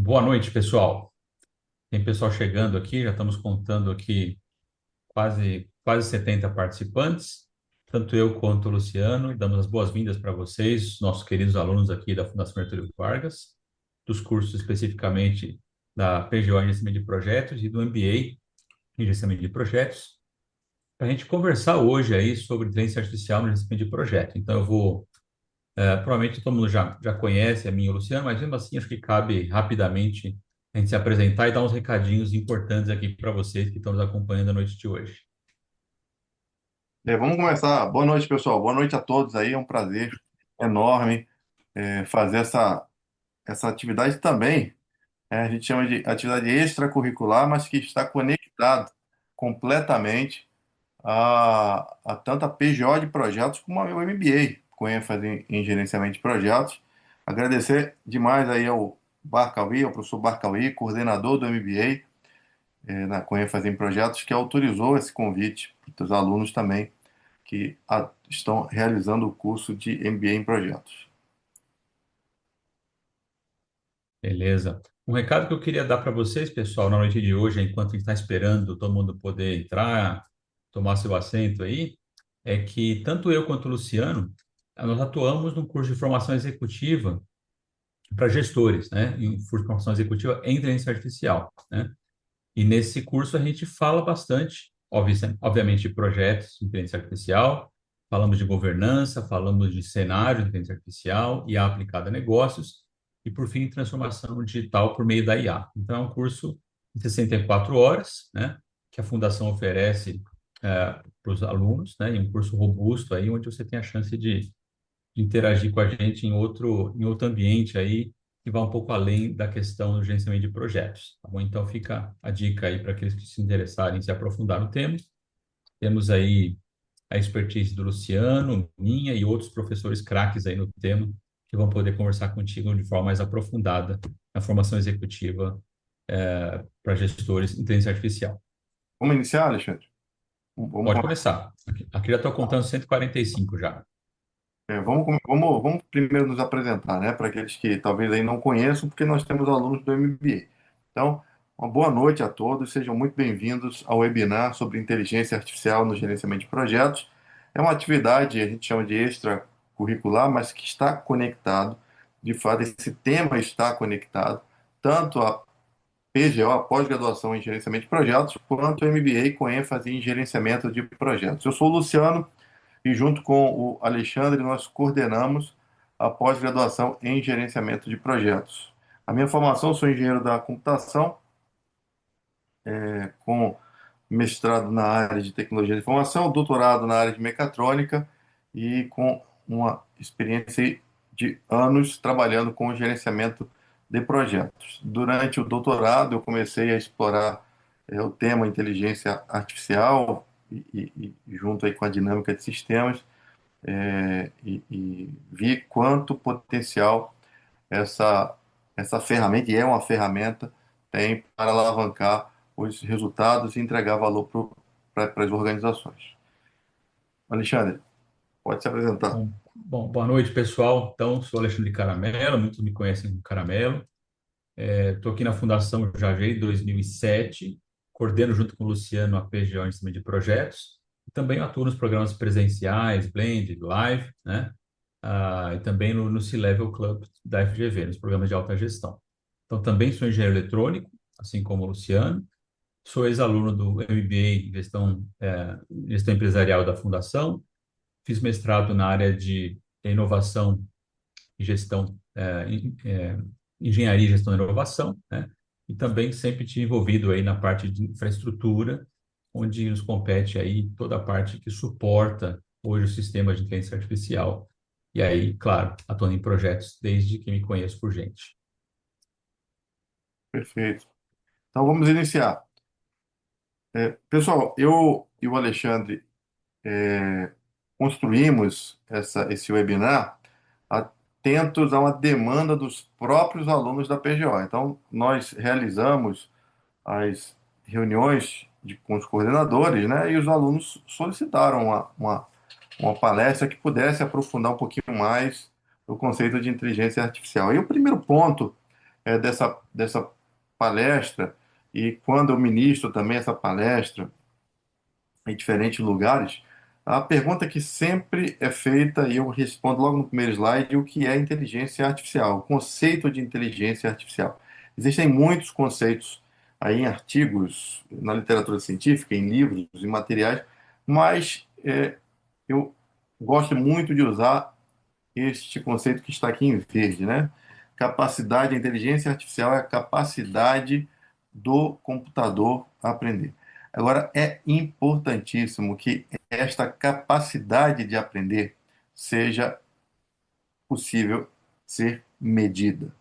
Boa noite, pessoal. Tem pessoal chegando aqui, já estamos contando aqui quase 70 participantes, tanto eu quanto o Luciano, e damos as boas-vindas para vocês, nossos queridos alunos aqui da Fundação Getúlio Vargas, dos cursos especificamente da PGO em Gerenciamento de Projetos e do MBA em Gerenciamento de Projetos, para a gente conversar hoje aí sobre inteligência artificial no gerenciamento de projeto. Então, provavelmente todo mundo já conhece a mim e o Luciano, mas mesmo assim acho que cabe rapidamente a gente se apresentar e dar uns recadinhos importantes aqui para vocês que estão nos acompanhando a noite de hoje. Vamos começar. Boa noite, pessoal. Boa noite a todos aí. É um prazer enorme fazer essa atividade também. A gente chama de atividade extracurricular, mas que está conectado completamente a tanto a PGO de projetos como a meu MBA, com ênfase em gerenciamento de projetos. Agradecer demais aí ao professor Barcauí, coordenador do MBA, com ênfase em projetos, que autorizou esse convite para os alunos também que estão realizando o curso de MBA em projetos. Beleza? Um recado que eu queria dar para vocês, pessoal, na noite de hoje, enquanto a gente está esperando todo mundo poder entrar, tomar seu assento aí, é que tanto eu quanto o Luciano, nós atuamos no curso de formação executiva para gestores, né? Em curso de formação executiva em inteligência artificial, né? E nesse curso a gente fala bastante, obviamente, de projetos de inteligência artificial, falamos de governança, falamos de cenário de inteligência artificial e a aplicada a negócios, e por fim, transformação digital por meio da IA. Então, é um curso de 64 horas, né, que a Fundação oferece para os alunos, né, e um curso robusto aí, onde você tem a chance de interagir com a gente em outro ambiente aí, que vai um pouco além da questão do gerenciamento de projetos, tá bom? Então fica a dica aí para aqueles que se interessarem em se aprofundar no tema. Temos aí a expertise do Luciano, minha e outros professores craques aí no tema, que vão poder conversar contigo de forma mais aprofundada na formação executiva para gestores de inteligência artificial. Vamos iniciar, Alexandre? Vamos, Pode começar. Aqui já estou contando 145 já. vamos primeiro nos apresentar, né, para aqueles que talvez aí não conheçam, porque nós temos alunos do MBA. Então, uma boa noite a todos, sejam muito bem-vindos ao webinar sobre inteligência artificial no gerenciamento de projetos. É uma atividade, a gente chama de extracurricular, mas que está conectado, de fato, esse tema está conectado, tanto a PGO, a pós-graduação em gerenciamento de projetos, quanto o MBA com ênfase em gerenciamento de projetos. Eu sou o Luciano e, junto com o Alexandre, nós coordenamos a pós-graduação em gerenciamento de projetos. A minha formação, sou engenheiro da computação, com mestrado na área de tecnologia de informação, doutorado na área de mecatrônica e com uma experiência de anos trabalhando com gerenciamento de projetos. Durante o doutorado, eu comecei a explorar o tema inteligência artificial e junto aí com a dinâmica de sistemas, e vi quanto potencial essa, essa ferramenta, e é uma ferramenta, tem para alavancar os resultados e entregar valor para as organizações. Alexandre, pode se apresentar. Bom, boa noite, pessoal. Então, sou Alexandre Caramelo, muitos me conhecem como Caramelo. Estou aqui na Fundação já desde 2007, coordeno junto com o Luciano a PGO em cima de projetos, e também atuo nos programas presenciais, Blend, Live, né? E também no C-Level Club da FGV, nos programas de alta gestão. Então, também sou engenheiro eletrônico, assim como o Luciano, sou ex-aluno do MBA em gestão empresarial da Fundação, fiz mestrado na área de inovação e gestão, engenharia, gestão e inovação, né? E também sempre tive envolvido aí na parte de infraestrutura, onde nos compete aí toda a parte que suporta hoje o sistema de inteligência artificial. E aí, claro, atuando em projetos desde que me conheço por gente. Perfeito. Então vamos iniciar. Pessoal, eu e o Alexandre construímos esse webinar atentos a uma demanda dos próprios alunos da PGO. Então, nós realizamos as reuniões com os coordenadores, né? E os alunos solicitaram uma palestra que pudesse aprofundar um pouquinho mais o conceito de inteligência artificial. E o primeiro ponto dessa palestra, e quando eu ministro também essa palestra em diferentes lugares, a pergunta que sempre é feita, e eu respondo logo no primeiro slide, o que é inteligência artificial, o conceito de inteligência artificial. Existem muitos conceitos aí em artigos, na literatura científica, em livros, em materiais, mas eu gosto muito de usar este conceito que está aqui em verde, né? Capacidade, a inteligência artificial é a capacidade do computador aprender. Agora, é importantíssimo que esta capacidade de aprender seja possível ser medida.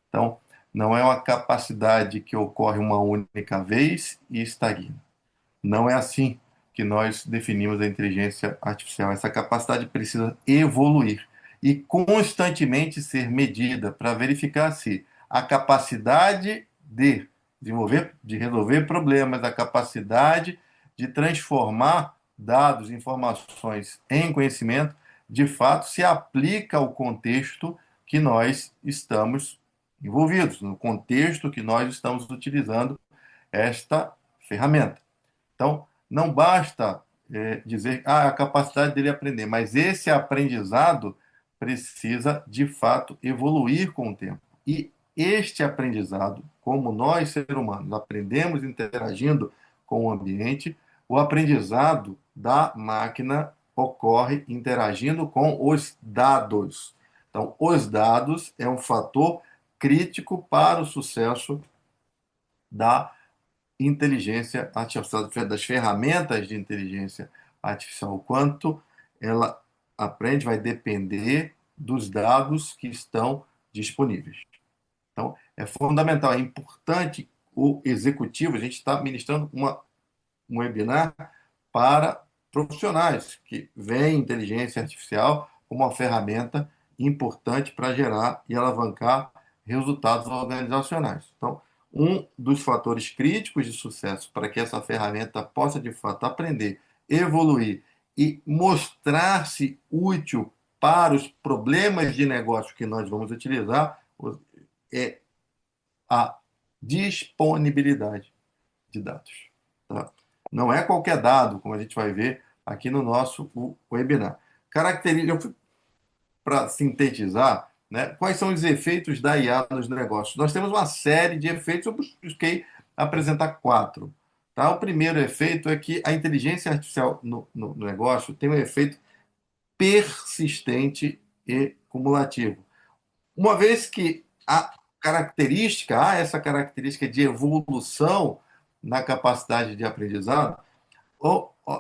Então, não é uma capacidade que ocorre uma única vez e estagna. Não é assim que nós definimos a inteligência artificial. Essa capacidade precisa evoluir e constantemente ser medida para verificar se a capacidade de desenvolver, de resolver problemas, a capacidade de transformar dados, informações em conhecimento, de fato se aplica ao contexto que nós estamos envolvidos, no contexto que nós estamos utilizando esta ferramenta. Então, não basta dizer a capacidade dele aprender, mas esse aprendizado precisa, de fato, evoluir com o tempo. E este aprendizado, como nós, seres humanos, aprendemos interagindo com o ambiente, o aprendizado da máquina ocorre interagindo com os dados. Então, os dados é um fator crítico para o sucesso da inteligência artificial, das ferramentas de inteligência artificial. O quanto ela aprende vai depender dos dados que estão disponíveis. Então, é fundamental, é importante o executivo, a gente está ministrando um webinar para profissionais que veem inteligência artificial como uma ferramenta importante para gerar e alavancar resultados organizacionais. Então, um dos fatores críticos de sucesso para que essa ferramenta possa de fato aprender, evoluir e mostrar-se útil para os problemas de negócio que nós vamos utilizar é a disponibilidade de dados. Tá? Não é qualquer dado, como a gente vai ver aqui no nosso webinar. Para sintetizar, né, quais são os efeitos da IA nos negócios? Nós temos uma série de efeitos, eu busquei apresentar quatro. Tá? O primeiro efeito é que a inteligência artificial no negócio tem um efeito persistente e cumulativo. Uma vez que há essa característica de evolução na capacidade de aprendizado,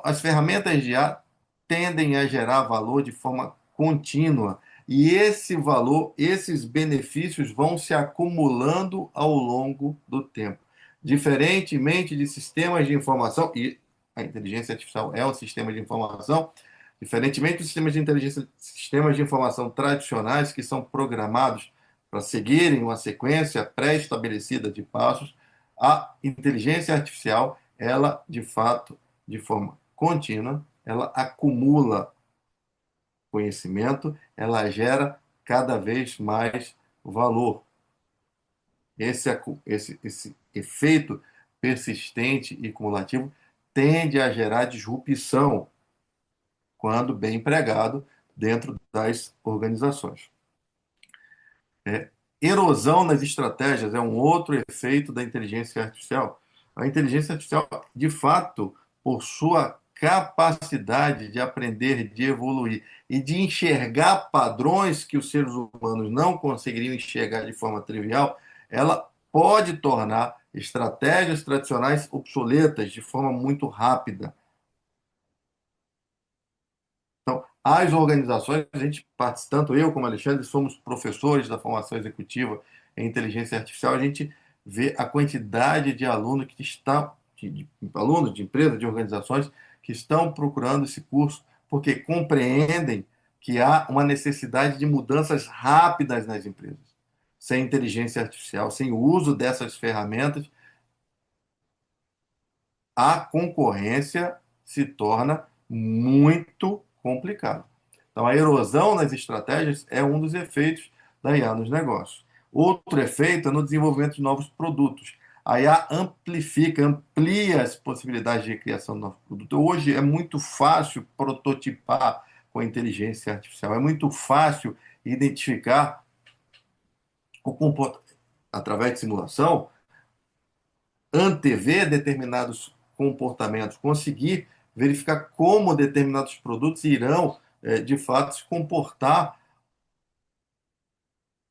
as ferramentas de IA tendem a gerar valor de forma contínua. E esse valor, esses benefícios vão se acumulando ao longo do tempo. Diferentemente de sistemas de informação, e a inteligência artificial é um sistema de informação, diferentemente dos sistemas de inteligência, sistemas de informação tradicionais que são programados para seguirem uma sequência pré-estabelecida de passos, a inteligência artificial, ela, de fato, de forma contínua, ela acumula conhecimento, ela gera cada vez mais valor. Esse efeito persistente e cumulativo tende a gerar disrupção quando bem empregado dentro das organizações. Erosão nas estratégias é um outro efeito da inteligência artificial. A inteligência artificial, de fato, por sua capacidade de aprender, de evoluir e de enxergar padrões que os seres humanos não conseguiriam enxergar de forma trivial, ela pode tornar estratégias tradicionais obsoletas de forma muito rápida. Então, as organizações, a gente, tanto eu como Alexandre, somos professores da formação executiva em inteligência artificial, a gente vê a quantidade de alunos que estão, alunos de empresas, de organizações, que estão procurando esse curso, porque compreendem que há uma necessidade de mudanças rápidas nas empresas. Sem inteligência artificial, sem o uso dessas ferramentas, a concorrência se torna muito complicada. Então, a erosão nas estratégias é um dos efeitos da IA nos negócios. Outro efeito é no desenvolvimento de novos produtos. A IA amplifica, amplia as possibilidades de criação de novos produtos. Hoje é muito fácil prototipar com a inteligência artificial, é muito fácil identificar o comportamento através de simulação, antever determinados comportamentos, conseguir verificar como determinados produtos irão, de fato, se comportar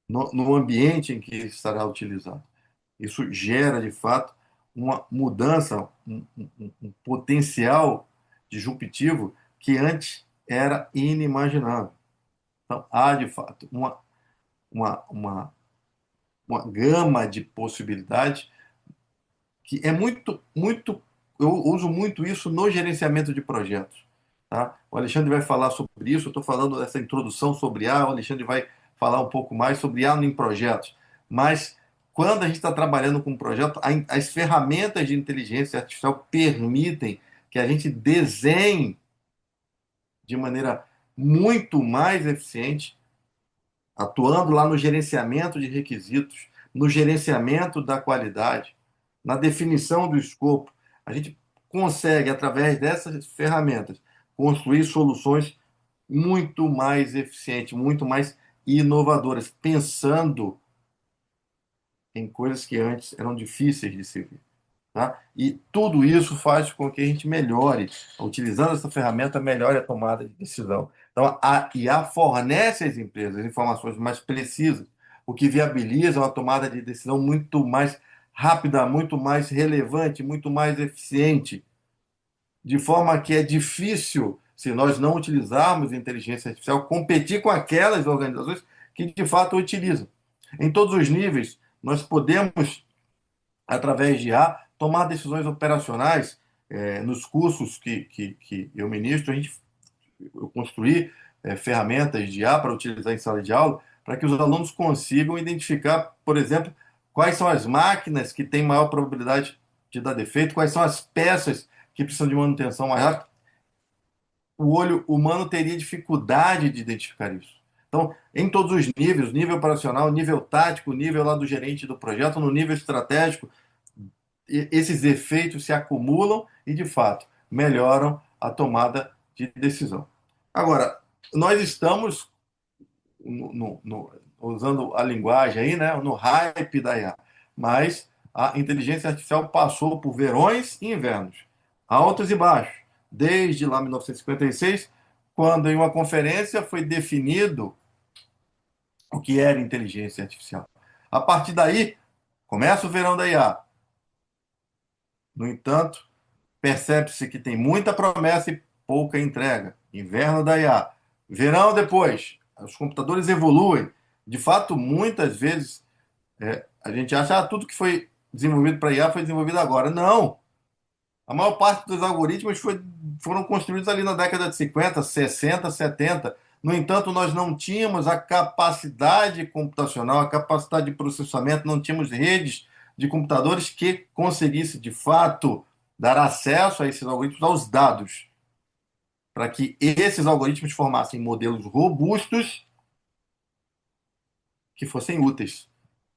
no ambiente em que estará utilizado. Isso gera, de fato, uma mudança, um potencial disruptivo que antes era inimaginável. Então, há, de fato, uma, uma, uma gama de possibilidades que é muito. Eu uso muito isso no gerenciamento de projetos. Tá? O Alexandre vai falar sobre isso. Eu estou falando dessa introdução sobre A. O Alexandre vai falar um pouco mais sobre A em projetos. Mas quando a gente está trabalhando com um projeto, as ferramentas de inteligência artificial permitem que a gente desenhe de maneira muito mais eficiente, atuando lá no gerenciamento de requisitos, no gerenciamento da qualidade, na definição do escopo. A gente consegue, através dessas ferramentas, construir soluções muito mais eficientes, muito mais inovadoras, pensando em coisas que antes eram difíceis de se ver. Tá? E tudo isso faz com que a gente melhore, utilizando essa ferramenta, melhore a tomada de decisão. Então, a IA fornece às empresas informações mais precisas, o que viabiliza uma tomada de decisão muito mais rápida, muito mais relevante, muito mais eficiente, de forma que é difícil, se nós não utilizarmos inteligência artificial, competir com aquelas organizações que de fato utilizam. Em todos os níveis, nós podemos através de IA, tomar decisões operacionais. Nos cursos que eu ministro, eu construí ferramentas de IA para utilizar em sala de aula, para que os alunos consigam identificar, por exemplo, quais são as máquinas que têm maior probabilidade de dar defeito, quais são as peças que precisam de manutenção mais rápida. O olho humano teria dificuldade de identificar isso. Então, em todos os níveis, nível operacional, nível tático, nível lá do gerente do projeto, no nível estratégico, esses efeitos se acumulam e, de fato, melhoram a tomada de decisão. Agora, nós estamos, usando a linguagem aí, né, no hype da IA, mas a inteligência artificial passou por verões e invernos, altos e baixos, desde lá 1956, quando em uma conferência foi definido o que era inteligência artificial. A partir daí, começa o verão da IA. No entanto, percebe-se que tem muita promessa e pouca entrega. Inverno da IA. Verão depois, os computadores evoluem. De fato, muitas vezes a gente acha que tudo que foi desenvolvido para IA foi desenvolvido agora. Não! A maior parte dos algoritmos foram construídos ali na década de 50, 60, 70. No entanto, nós não tínhamos a capacidade computacional, a capacidade de processamento, não tínhamos redes de computadores que conseguissem, de fato, dar acesso a esses algoritmos, aos dados, para que esses algoritmos formassem modelos robustos que fossem úteis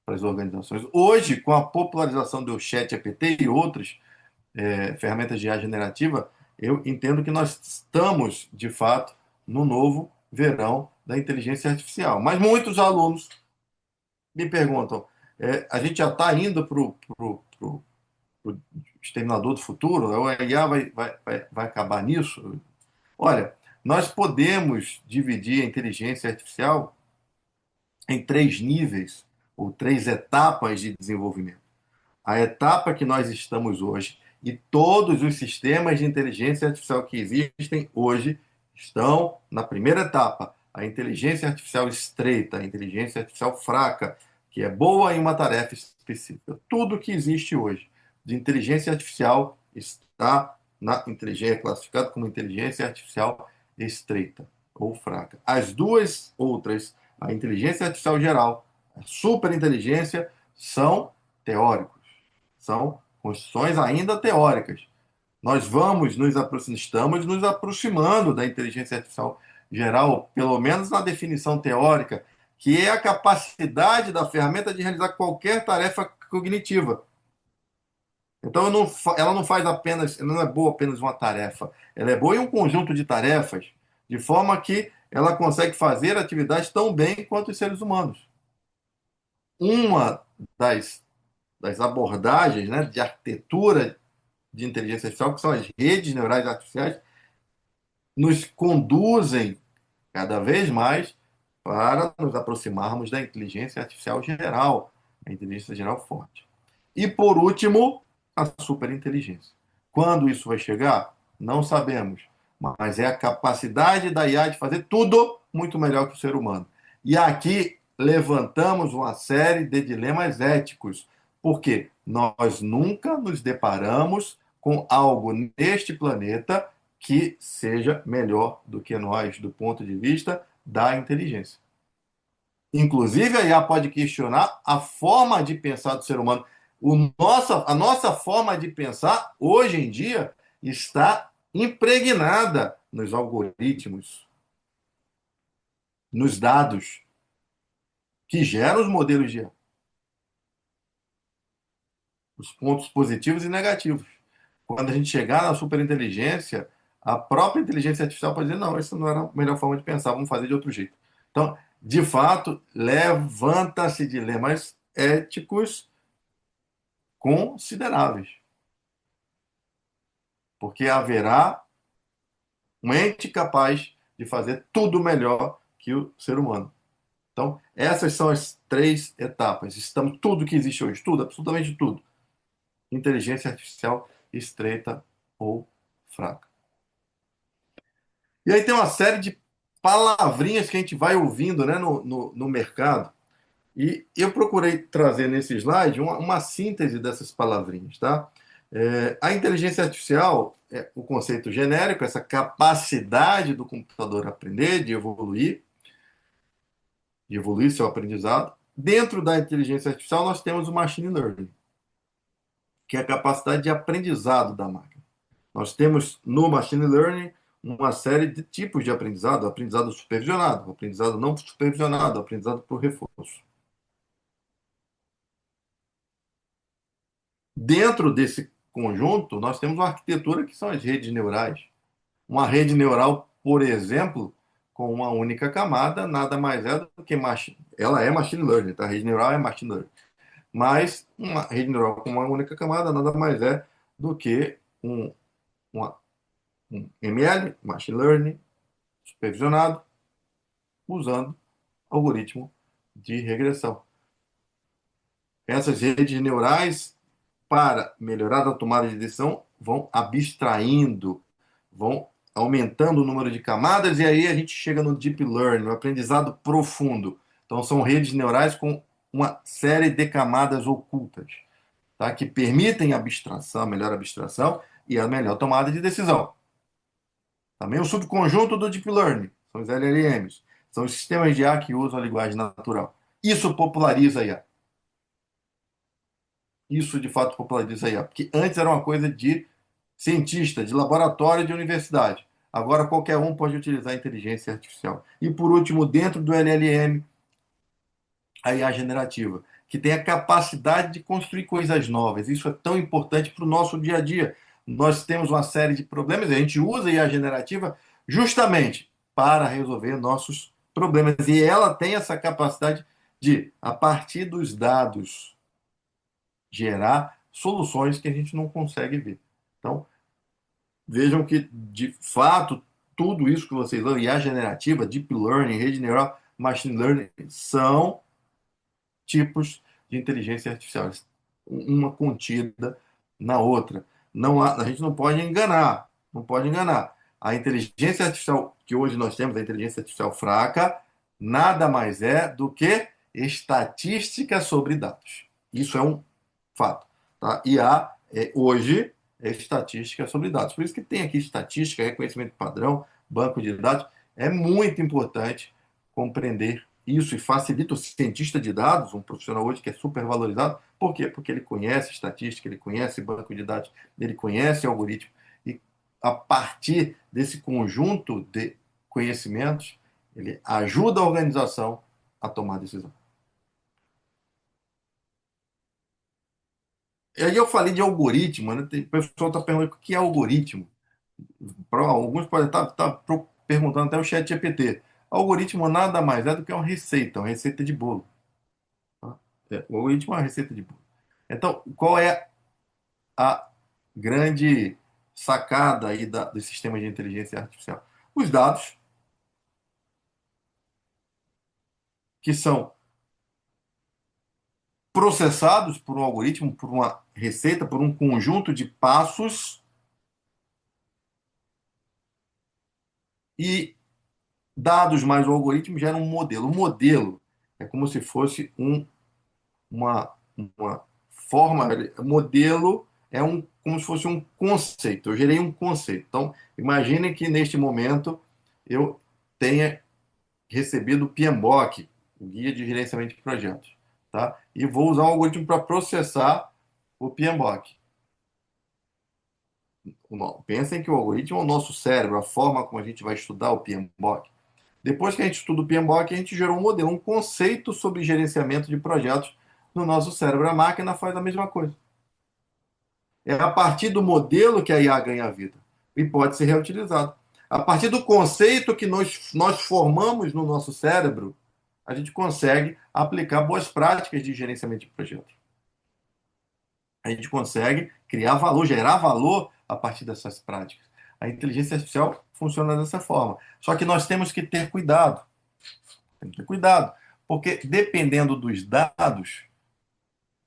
para as organizações. Hoje, com a popularização do ChatGPT e outras ferramentas de IA generativa, eu entendo que nós estamos, de fato, no novo verão da inteligência artificial. Mas muitos alunos me perguntam, a gente já está indo para o exterminador do futuro? A IA vai acabar nisso? Olha, nós podemos dividir a inteligência artificial em três níveis, ou três etapas de desenvolvimento. A etapa que nós estamos hoje e todos os sistemas de inteligência artificial que existem hoje estão na primeira etapa, a inteligência artificial estreita, a inteligência artificial fraca, que é boa em uma tarefa específica. Tudo que existe hoje de inteligência artificial está na inteligência, é classificado como inteligência artificial estreita ou fraca. As duas outras, a inteligência artificial geral, a superinteligência, são teóricos, são construções ainda teóricas. Nós estamos nos aproximando da inteligência artificial geral, pelo menos na definição teórica, que é a capacidade da ferramenta de realizar qualquer tarefa cognitiva. Então, ela não faz apenas, ela não é boa apenas uma tarefa, ela é boa em um conjunto de tarefas, de forma que ela consegue fazer atividades tão bem quanto os seres humanos. Uma das abordagens, né, de arquitetura de inteligência artificial, que são as redes neurais artificiais, nos conduzem cada vez mais para nos aproximarmos da inteligência artificial geral, a inteligência geral forte. E, por último, a superinteligência. Quando isso vai chegar? Não sabemos, mas é a capacidade da IA de fazer tudo muito melhor que o ser humano. E aqui levantamos uma série de dilemas éticos, porque nós nunca nos deparamos com algo neste planeta que seja melhor do que nós, do ponto de vista da inteligência. Inclusive, a IA pode questionar a forma de pensar do ser humano. A nossa forma de pensar, hoje em dia, está impregnada nos algoritmos, nos dados que geram os modelos de IA, os pontos positivos e negativos. Quando a gente chegar na superinteligência, a própria inteligência artificial pode dizer: não, essa não era a melhor forma de pensar, vamos fazer de outro jeito. Então, de fato, levanta-se dilemas éticos consideráveis, porque haverá um ente capaz de fazer tudo melhor que o ser humano. Então, essas são as três etapas. Estamos tudo que existe hoje, tudo, absolutamente tudo. Inteligência artificial estreita ou fraca. E aí tem uma série de palavrinhas que a gente vai ouvindo, né, no mercado. E eu procurei trazer nesse slide uma síntese dessas palavrinhas, tá? A inteligência artificial é o conceito genérico, essa capacidade do computador aprender, de evoluir seu aprendizado. Dentro da inteligência artificial, nós temos o machine learning, que é a capacidade de aprendizado da máquina. Nós temos no machine learning uma série de tipos de aprendizado: aprendizado supervisionado, aprendizado não supervisionado, aprendizado por reforço. Dentro desse conjunto, nós temos uma arquitetura que são as redes neurais. Uma rede neural, por exemplo, com uma única camada, nada mais é do que machine. Ela é machine learning, tá? A rede neural é machine learning. Mas uma rede neural com uma única camada nada mais é do que um ML, machine learning, supervisionado, usando algoritmo de regressão. Essas redes neurais, para melhorar a tomada de decisão, vão abstraindo, vão aumentando o número de camadas, e aí a gente chega no deep learning, no aprendizado profundo. Então, são redes neurais com uma série de camadas ocultas, tá? Que permitem abstração, a melhor abstração e a melhor tomada de decisão. Também o subconjunto do deep learning, são os LLMs, são os sistemas de IA que usam a linguagem natural. Isso populariza a IA. Isso, de fato, populariza a IA, porque antes era uma coisa de cientista, de laboratório, de universidade. Agora qualquer um pode utilizar a inteligência artificial. E por último, dentro do LLM, a IA generativa, que tem a capacidade de construir coisas novas. Isso é tão importante para o nosso dia a dia. Nós temos uma série de problemas, e a gente usa a IA generativa justamente para resolver nossos problemas. E ela tem essa capacidade de, a partir dos dados, gerar soluções que a gente não consegue ver. Então, vejam que, de fato, tudo isso que vocês viram, IA generativa, deep learning, rede neural, machine learning, são tipos de inteligência artificial, uma contida na outra. Não há, a gente não pode enganar, não pode enganar. A inteligência artificial que hoje nós temos, a inteligência artificial fraca, nada mais é do que estatística sobre dados. Isso é um fato. Tá? IA, hoje, é estatística sobre dados. Por isso que tem aqui estatística, reconhecimento padrão, banco de dados. É muito importante compreender isso e facilita o cientista de dados, um profissional hoje que é super valorizado. Por quê? Porque ele conhece estatística, ele conhece banco de dados, ele conhece algoritmo. E a partir desse conjunto de conhecimentos, ele ajuda a organização a tomar decisão. E aí eu falei de algoritmo, né? O pessoal está perguntando o que é algoritmo. Alguns podem estar perguntando até o chat GPT. Algoritmo nada mais é do que uma receita de bolo. Tá? O algoritmo é uma receita de bolo. Então, qual é a grande sacada aí do sistema de inteligência artificial? Os dados que são processados por um algoritmo, por uma receita, por um conjunto de passos e dados mais o algoritmo geram um modelo. O modelo é como se fosse uma forma, modelo é como se fosse um conceito. Eu gerei um conceito. Então, imagine que neste momento eu tenha recebido o PMBOK, o Guia de Gerenciamento de Projetos, tá? E vou usar um algoritmo para processar o PMBOK. Pensem que o algoritmo é o nosso cérebro, a forma como a gente vai estudar o PMBOK. Depois que a gente estuda o PMBOK, a gente gerou um modelo, um conceito sobre gerenciamento de projetos no nosso cérebro. A máquina faz a mesma coisa. É a partir do modelo que a IA ganha vida e pode ser reutilizado. A partir do conceito que nós formamos no nosso cérebro, a gente consegue aplicar boas práticas de gerenciamento de projetos. A gente consegue criar valor, gerar valor a partir dessas práticas. A inteligência artificial funciona dessa forma. Só que nós temos que ter cuidado. Temos que ter cuidado. Porque dependendo dos dados,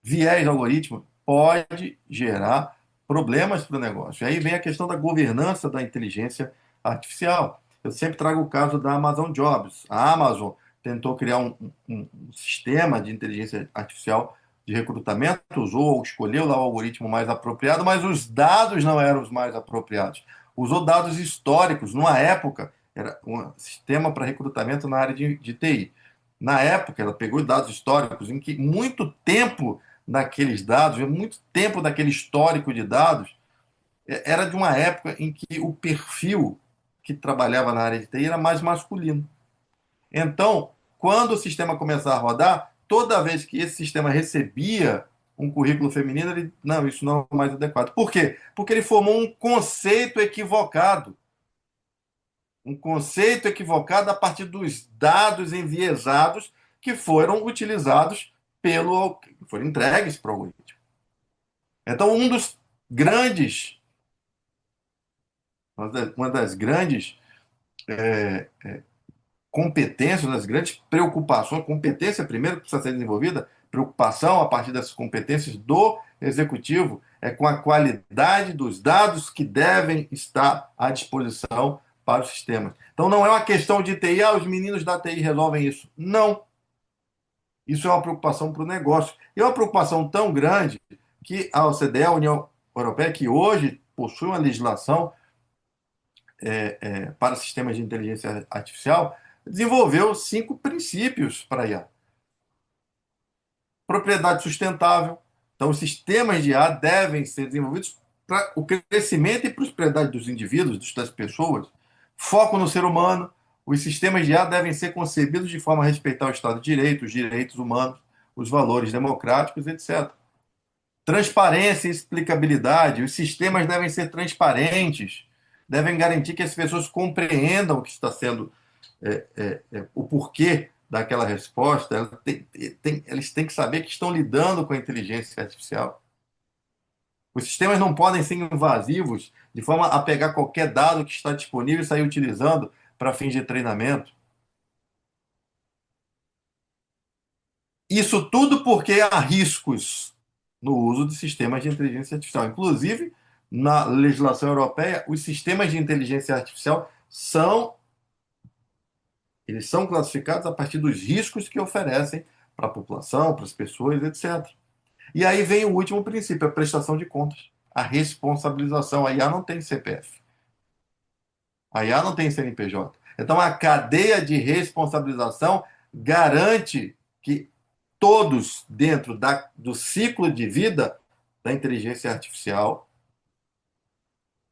viés algoritmo pode gerar problemas para o negócio. E aí vem a questão da governança da inteligência artificial. Eu sempre trago o caso da Amazon Jobs. A Amazon tentou criar um sistema de inteligência artificial de recrutamento, usou ou escolheu lá o algoritmo mais apropriado, mas os dados não eram os mais apropriados. Usou dados históricos. Numa época, era um sistema para recrutamento na área de TI. Na época, ela pegou dados históricos em que muito tempo daqueles dados, muito tempo daquele histórico de dados, era de uma época em que o perfil que trabalhava na área de TI era mais masculino. Então, quando o sistema começar a rodar, toda vez que esse sistema recebia um currículo feminino, ele, não, isso não é mais adequado. Por quê? Porque ele formou um conceito equivocado. Um conceito equivocado a partir dos dados enviesados que foram utilizados foram entregues para o algoritmo. Então, grandes, uma das grandes competências, uma das grandes preocupações, competência primeiro que precisa ser desenvolvida, preocupação a partir dessas competências do executivo é com a qualidade dos dados que devem estar à disposição para os sistemas. Então, não é uma questão de TI, os meninos da TI resolvem isso. Não. Isso é uma preocupação para o negócio. E é uma preocupação tão grande que a OCDE, a União Europeia, que hoje possui uma legislação para sistemas de inteligência artificial, desenvolveu 5 princípios para IA. Propriedade sustentável. Então, os sistemas de IA devem ser desenvolvidos para o crescimento e prosperidade dos indivíduos, das pessoas. Foco no ser humano. Os sistemas de IA devem ser concebidos de forma a respeitar o Estado de Direito, os direitos humanos, os valores democráticos, etc. Transparência e explicabilidade. Os sistemas devem ser transparentes, devem garantir que as pessoas compreendam o que está sendo, o porquê daquela resposta. Eles têm que saber que estão lidando com a inteligência artificial. Os sistemas não podem ser invasivos de forma a pegar qualquer dado que está disponível e sair utilizando para fins de treinamento. Isso tudo porque há riscos no uso de sistemas de inteligência artificial. Inclusive, na legislação europeia, os sistemas de inteligência artificial eles são classificados a partir dos riscos que oferecem para a população, para as pessoas, etc. E aí vem o último princípio, a prestação de contas, a responsabilização. A IA não tem CPF, a IA não tem CNPJ. Então, a cadeia de responsabilização garante que todos dentro do ciclo de vida da inteligência artificial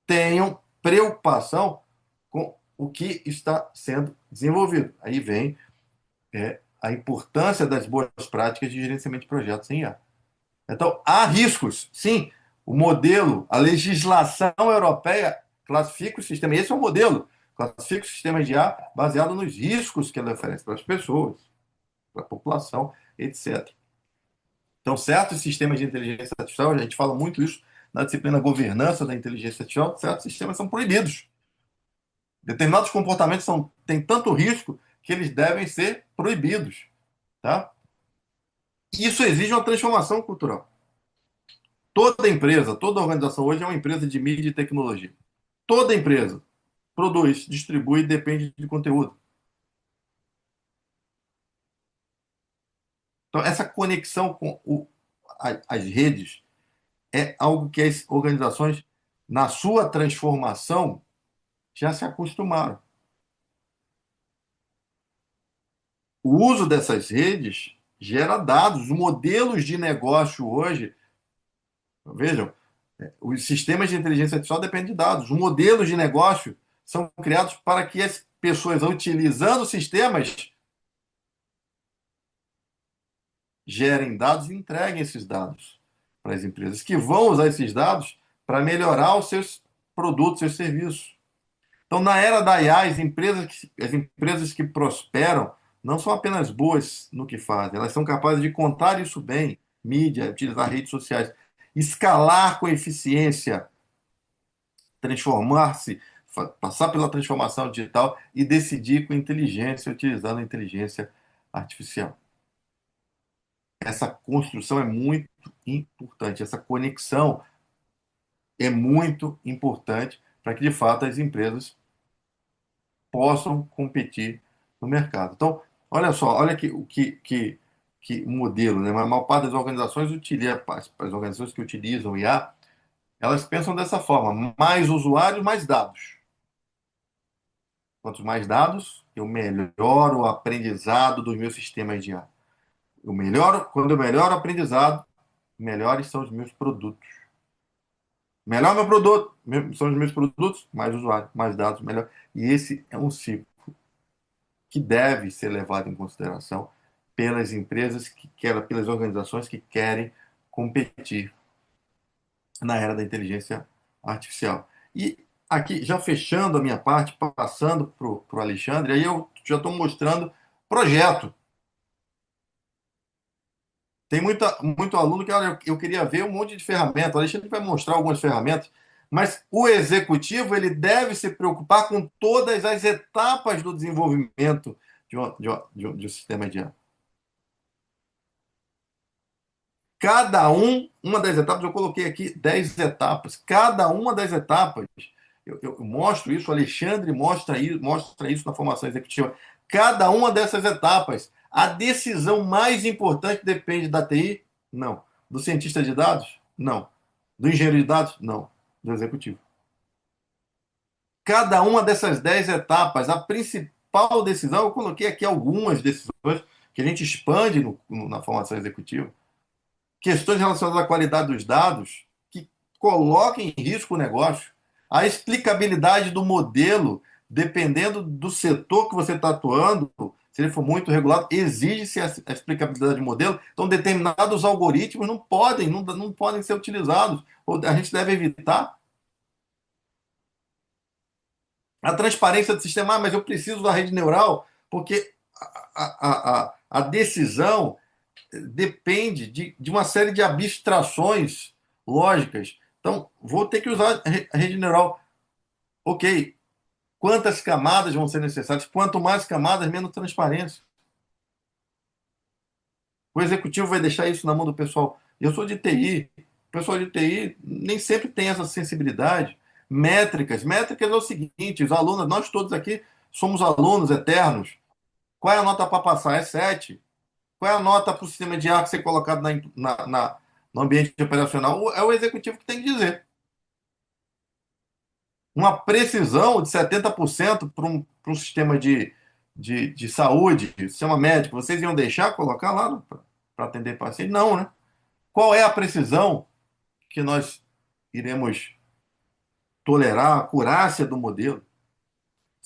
tenham preocupação com o que está sendo desenvolvido. Aí vem a importância das boas práticas de gerenciamento de projetos em IA. Então, há riscos. Sim, o modelo, a legislação europeia classifica o sistema, esse é o modelo, classifica o sistema de IA baseado nos riscos que ele oferece para as pessoas, para a população, etc. Então, certos sistemas de inteligência artificial, a gente fala muito isso na disciplina governança da inteligência artificial, certos sistemas são proibidos. Determinados comportamentos têm tanto risco que eles devem ser proibidos. Tá? Isso exige uma transformação cultural. Toda empresa, toda organização hoje é uma empresa de mídia e tecnologia. Toda empresa produz, distribui e depende de conteúdo. Então, essa conexão com as redes é algo que as organizações, na sua transformação, já se acostumaram. O uso dessas redes gera dados. Os modelos de negócio hoje, vejam, os sistemas de inteligência artificial dependem de dados. Os modelos de negócio são criados para que as pessoas, utilizando sistemas, gerem dados e entreguem esses dados para as empresas, que vão usar esses dados para melhorar os seus produtos, seus serviços. Então, na era da IA, as empresas que prosperam não são apenas boas no que fazem, elas são capazes de contar isso bem, mídia, utilizar redes sociais, escalar com eficiência, transformar-se, passar pela transformação digital e decidir com inteligência, utilizando a inteligência artificial. Essa construção é muito importante, essa conexão é muito importante para que, de fato, as empresas possam competir no mercado. Então, olha só, olha que modelo, né? A maior parte das organizações utiliza, as organizações que utilizam IA, elas pensam dessa forma: mais usuários, mais dados. Quanto mais dados, eu melhoro o aprendizado dos meus sistemas de IA. Quando eu melhoro o aprendizado, melhores são os meus produtos. Melhor meu produto, são os meus produtos, mais usuário, mais dados, melhor. E esse é um ciclo que deve ser levado em consideração pelas empresas pelas organizações que querem competir na era da inteligência artificial. E aqui, já fechando a minha parte, passando para o Alexandre, aí eu já estou mostrando projeto. Tem muito aluno que, olha, eu queria ver um monte de ferramentas. O Alexandre vai mostrar algumas ferramentas, mas o executivo ele deve se preocupar com todas as etapas do desenvolvimento de um sistema de IA. Uma das etapas, eu coloquei aqui 10 etapas. Cada uma das etapas, eu mostro isso, o Alexandre mostra isso na formação executiva. Cada uma dessas etapas, a decisão mais importante depende da TI? Não. Do cientista de dados? Não. Do engenheiro de dados? Não. Do executivo. Cada uma dessas 10 etapas, a principal decisão, eu coloquei aqui algumas decisões que a gente expande na formação executiva. Questões relacionadas à qualidade dos dados que colocam em risco o negócio, a explicabilidade do modelo, dependendo do setor que você está atuando, se ele for muito regulado, exige-se a explicabilidade do modelo. Então, determinados algoritmos não podem ser utilizados, ou a gente deve evitar. A transparência do sistema, mas eu preciso da rede neural, porque a decisão depende de uma série de abstrações lógicas. Então, vou ter que usar a rede neural. Ok, quantas camadas vão ser necessárias? Quanto mais camadas, menos transparência. O executivo vai deixar isso na mão do pessoal. Eu sou de TI. O pessoal de TI nem sempre tem essa sensibilidade. Métricas. Métricas é o seguinte: os alunos, nós todos aqui somos alunos eternos. Qual é a nota para passar? É 7. Qual é a nota para o sistema de ar ser colocado no ambiente operacional? É o executivo que tem que dizer. Uma precisão de 70% para um sistema de saúde, sistema médico, vocês iam deixar colocar lá para atender paciente? Não, né? Qual é a precisão que nós iremos tolerar, a acurácia do modelo?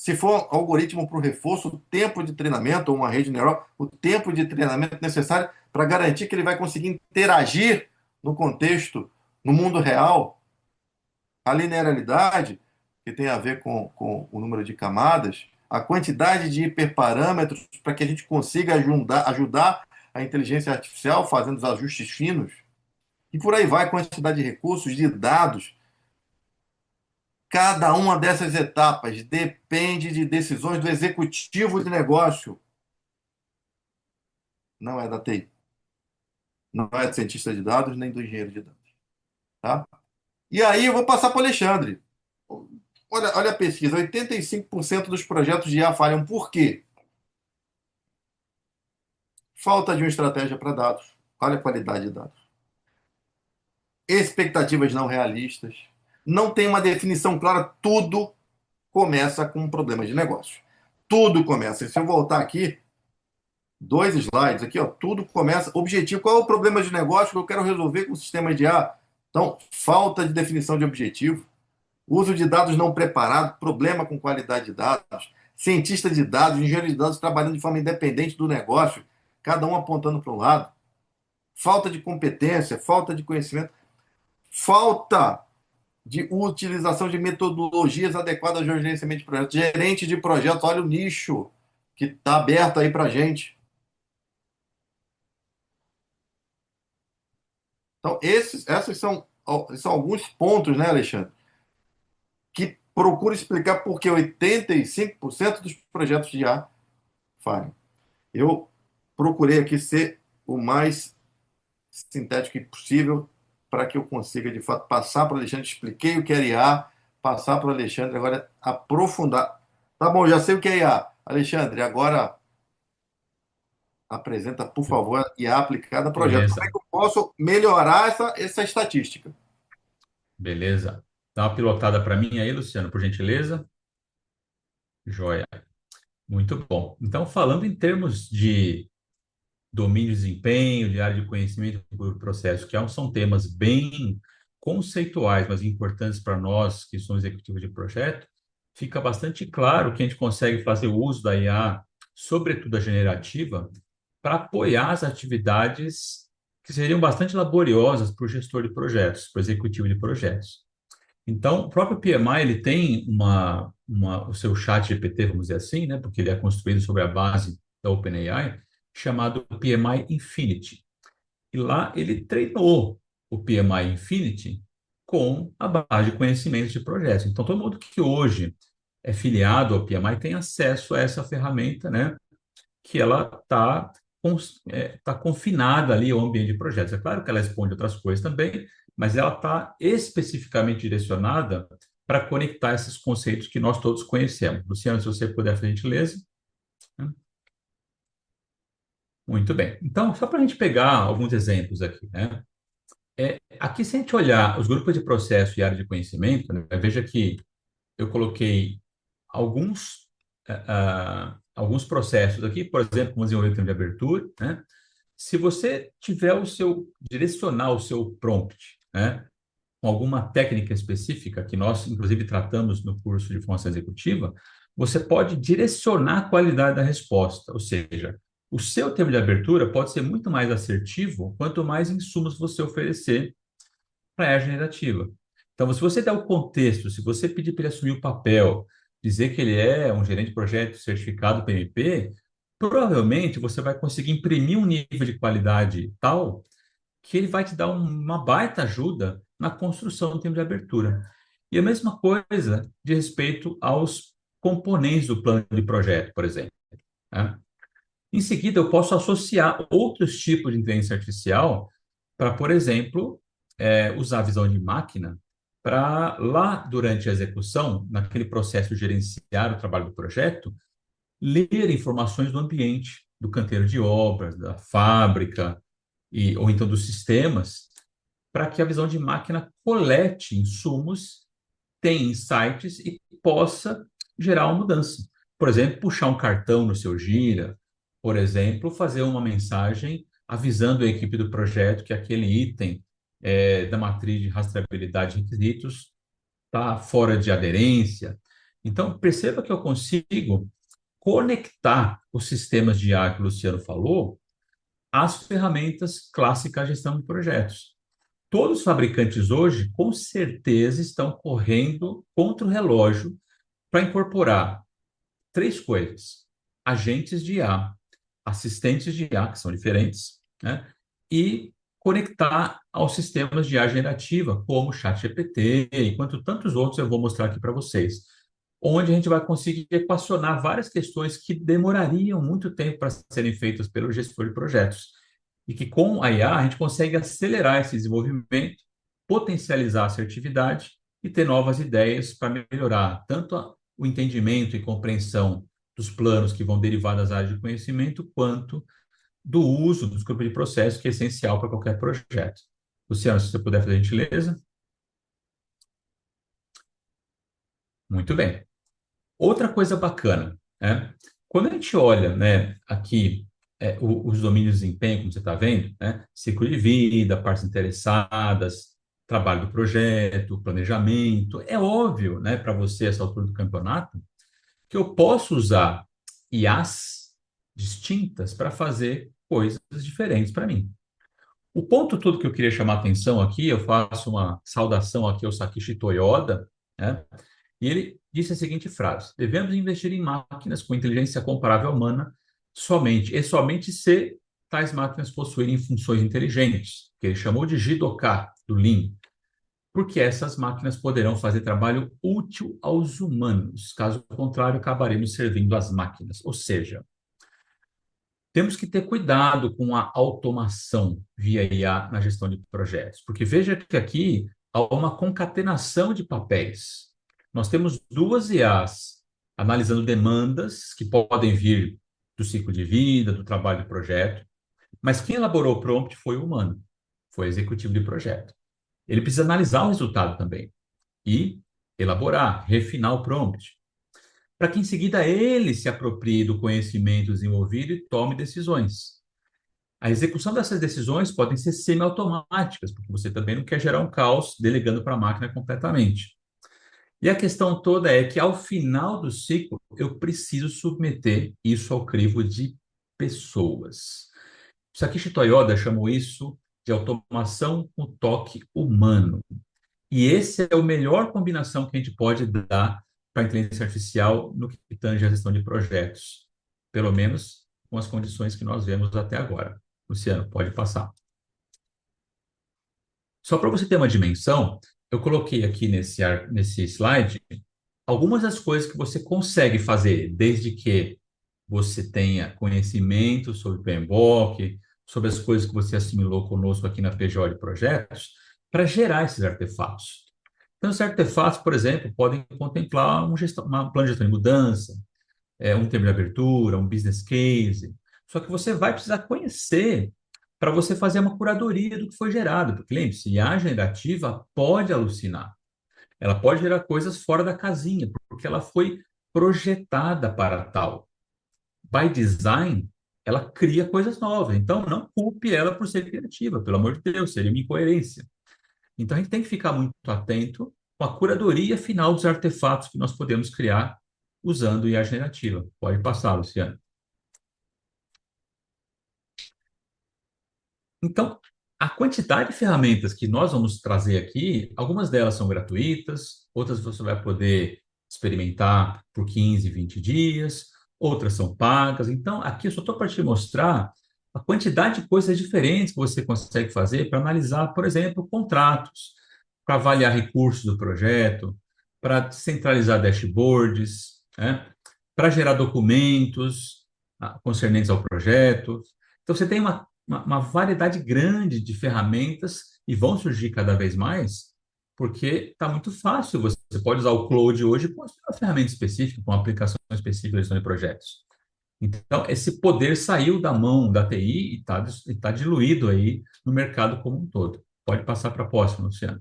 Se for algoritmo para o reforço, o tempo de treinamento, ou uma rede neural, o tempo de treinamento necessário para garantir que ele vai conseguir interagir no contexto, no mundo real. A linearidade, que tem a ver com o número de camadas, a quantidade de hiperparâmetros para que a gente consiga ajudar a inteligência artificial fazendo os ajustes finos, e por aí vai, quantidade de recursos, de dados. Cada uma dessas etapas depende de decisões do executivo de negócio, não é da TI, não é do cientista de dados, nem do engenheiro de dados. Tá? E aí eu vou passar para o Alexandre. Olha a pesquisa: 85% dos projetos de IA falham. Por quê? Falta de uma estratégia para dados. Olha a qualidade de dados. Expectativas não realistas. Não tem uma definição clara. Tudo começa com um problema de negócio. Tudo começa. Se eu voltar aqui, dois slides aqui, ó, tudo começa. Objetivo. Qual é o problema de negócio que eu quero resolver com o sistema de IA? Então, falta de definição de objetivo, uso de dados não preparado, problema com qualidade de dados, cientista de dados, engenheiro de dados trabalhando de forma independente do negócio, cada um apontando para um lado, falta de competência, falta de conhecimento, falta de utilização de metodologias adequadas ao gerenciamento de projetos. Gerente de projetos, olha o nicho que está aberto aí para a gente. Então, esses são alguns pontos, né, Alexandre, que procura explicar por que 85% dos projetos de IA falham. Eu procurei aqui ser o mais sintético possível para que eu consiga, de fato, passar para o Alexandre. Expliquei o que era IA, passar para o Alexandre, agora aprofundar. Tá bom, já sei o que é IA. Alexandre, agora apresenta, por favor, IA aplicada a projeto. Como é Beleza, que eu posso melhorar essa estatística? beleza. Dá uma pilotada para mim aí, Luciano, por gentileza. Joia. Muito bom. Então, falando em termos de domínio de desempenho, de área de conhecimento por processo, são temas bem conceituais, mas importantes para nós que somos executivos de projeto, fica bastante claro que a gente consegue fazer o uso da IA, sobretudo a generativa, para apoiar as atividades que seriam bastante laboriosas para o gestor de projetos, para o executivo de projetos. Então, o próprio PMI ele tem o seu chat GPT, vamos dizer assim, né, porque ele é construído sobre a base da OpenAI, chamado PMI Infinity. E lá ele treinou o PMI Infinity com a base de conhecimentos de projetos. Então, todo mundo que hoje é filiado ao PMI tem acesso a essa ferramenta, né, que ela tá confinada ali ao ambiente de projetos. É claro que ela responde outras coisas também, mas ela está especificamente direcionada para conectar esses conceitos que nós todos conhecemos. Luciano, se você puder, por gentileza. Muito bem. Então, só para a gente pegar alguns exemplos aqui, né? Aqui, se a gente olhar os grupos de processo e área de conhecimento, né, veja que eu coloquei alguns, alguns processos aqui, por exemplo, como desenvolvimento de abertura, né? Se você tiver direcionar o seu prompt, né, com alguma técnica específica, que nós, inclusive, tratamos no curso de formação executiva, você pode direcionar a qualidade da resposta, ou seja, o seu termo de abertura pode ser muito mais assertivo quanto mais insumos você oferecer para a IA generativa. Então, se você der o contexto, se você pedir para ele assumir o papel, dizer que ele é um gerente de projeto certificado PMP, provavelmente você vai conseguir imprimir um nível de qualidade tal que ele vai te dar uma baita ajuda na construção do tempo de abertura. E a mesma coisa de respeito aos componentes do plano de projeto, por exemplo, né? Em seguida, eu posso associar outros tipos de inteligência artificial para, por exemplo, usar a visão de máquina para, lá durante a execução, naquele processo de gerenciar o trabalho do projeto, ler informações do ambiente, do canteiro de obras, da fábrica, ou então dos sistemas, para que a visão de máquina colete insumos, tenha insights e possa gerar uma mudança. Por exemplo, puxar um cartão no seu Gira, por exemplo, fazer uma mensagem avisando a equipe do projeto que aquele item da matriz de rastreabilidade de requisitos está fora de aderência. Então, perceba que eu consigo conectar os sistemas de IA que o Luciano falou às ferramentas clássicas de gestão de projetos. Todos os fabricantes hoje, com certeza, estão correndo contra o relógio para incorporar três coisas: agentes de IA, assistentes de IA, que são diferentes, né? E conectar aos sistemas de IA generativa, como o ChatGPT, enquanto tantos outros eu vou mostrar aqui para vocês, onde a gente vai conseguir equacionar várias questões que demorariam muito tempo para serem feitas pelo gestor de projetos. E que com a IA a gente consegue acelerar esse desenvolvimento, potencializar a assertividade e ter novas ideias para melhorar tanto o entendimento e compreensão dos planos que vão derivar das áreas de conhecimento, quanto do uso dos grupos de processo, que é essencial para qualquer projeto. Luciano, se você puder fazer a gentileza. Muito bem. Outra coisa bacana, né? Quando a gente olha, né, aqui os domínios de desempenho, como você está vendo, né, ciclo de vida, partes interessadas, trabalho do projeto, planejamento, é óbvio, né, para você, essa altura do campeonato, que eu posso usar IAs distintas para fazer coisas diferentes para mim. O ponto todo que eu queria chamar a atenção aqui, eu faço uma saudação aqui ao Sakishi Toyoda, né? E ele disse a seguinte frase: devemos investir em máquinas com inteligência comparável à humana somente, e somente se tais máquinas possuírem funções inteligentes, que ele chamou de Jidoka, do Lean, porque essas máquinas poderão fazer trabalho útil aos humanos. Caso contrário, acabaremos servindo às máquinas. Ou seja, temos que ter cuidado com a automação via IA na gestão de projetos, porque veja que aqui há uma concatenação de papéis. Nós temos duas IAs analisando demandas que podem vir do ciclo de vida, do trabalho de projeto, mas quem elaborou o prompt foi o humano, foi o executivo de projeto. Ele precisa analisar o resultado também e elaborar, refinar o prompt, para que em seguida ele se aproprie do conhecimento desenvolvido e tome decisões. A execução dessas decisões podem ser semiautomáticas, porque você também não quer gerar um caos delegando para a máquina completamente. E a questão toda é que, ao final do ciclo, eu preciso submeter isso ao crivo de pessoas. Sakishi Toyoda chamou isso de automação com toque humano. E esse é a melhor combinação que a gente pode dar para a inteligência artificial no que tange a gestão de projetos, pelo menos com as condições que nós vemos até agora. Luciano, pode passar. Só para você ter uma dimensão, eu coloquei aqui nesse slide algumas das coisas que você consegue fazer, desde que você tenha conhecimento sobre o PMBOK, sobre as coisas que você assimilou conosco aqui na PJ de Projetos, para gerar esses artefatos. Então, esses artefatos, por exemplo, podem contemplar uma plano de gestão de mudança, um termo de abertura, um business case. Só que você vai precisar conhecer para você fazer uma curadoria do que foi gerado. Porque, lembre-se, IA generativa pode alucinar. Ela pode gerar coisas fora da casinha, porque ela foi projetada para tal. By design, ela cria coisas novas. Então, não culpe ela por ser criativa, pelo amor de Deus, seria uma incoerência. Então, a gente tem que ficar muito atento com a curadoria final dos artefatos que nós podemos criar usando IA generativa. Pode passar, Luciano. Então, a quantidade de ferramentas que nós vamos trazer aqui, algumas delas são gratuitas, outras você vai poder experimentar por 15, 20 dias, outras são pagas. Então, aqui eu só estou para te mostrar a quantidade de coisas diferentes que você consegue fazer para analisar, por exemplo, contratos, para avaliar recursos do projeto, para centralizar dashboards, né? Para gerar documentos concernentes ao projeto. Então, você tem uma variedade grande de ferramentas e vão surgir cada vez mais, porque está muito fácil. Você pode usar o Claude hoje com uma ferramenta específica, com uma aplicação específica de gestão de projetos. Então, esse poder saiu da mão da TI e está diluído aí no mercado como um todo. Pode passar para a próxima, Luciano.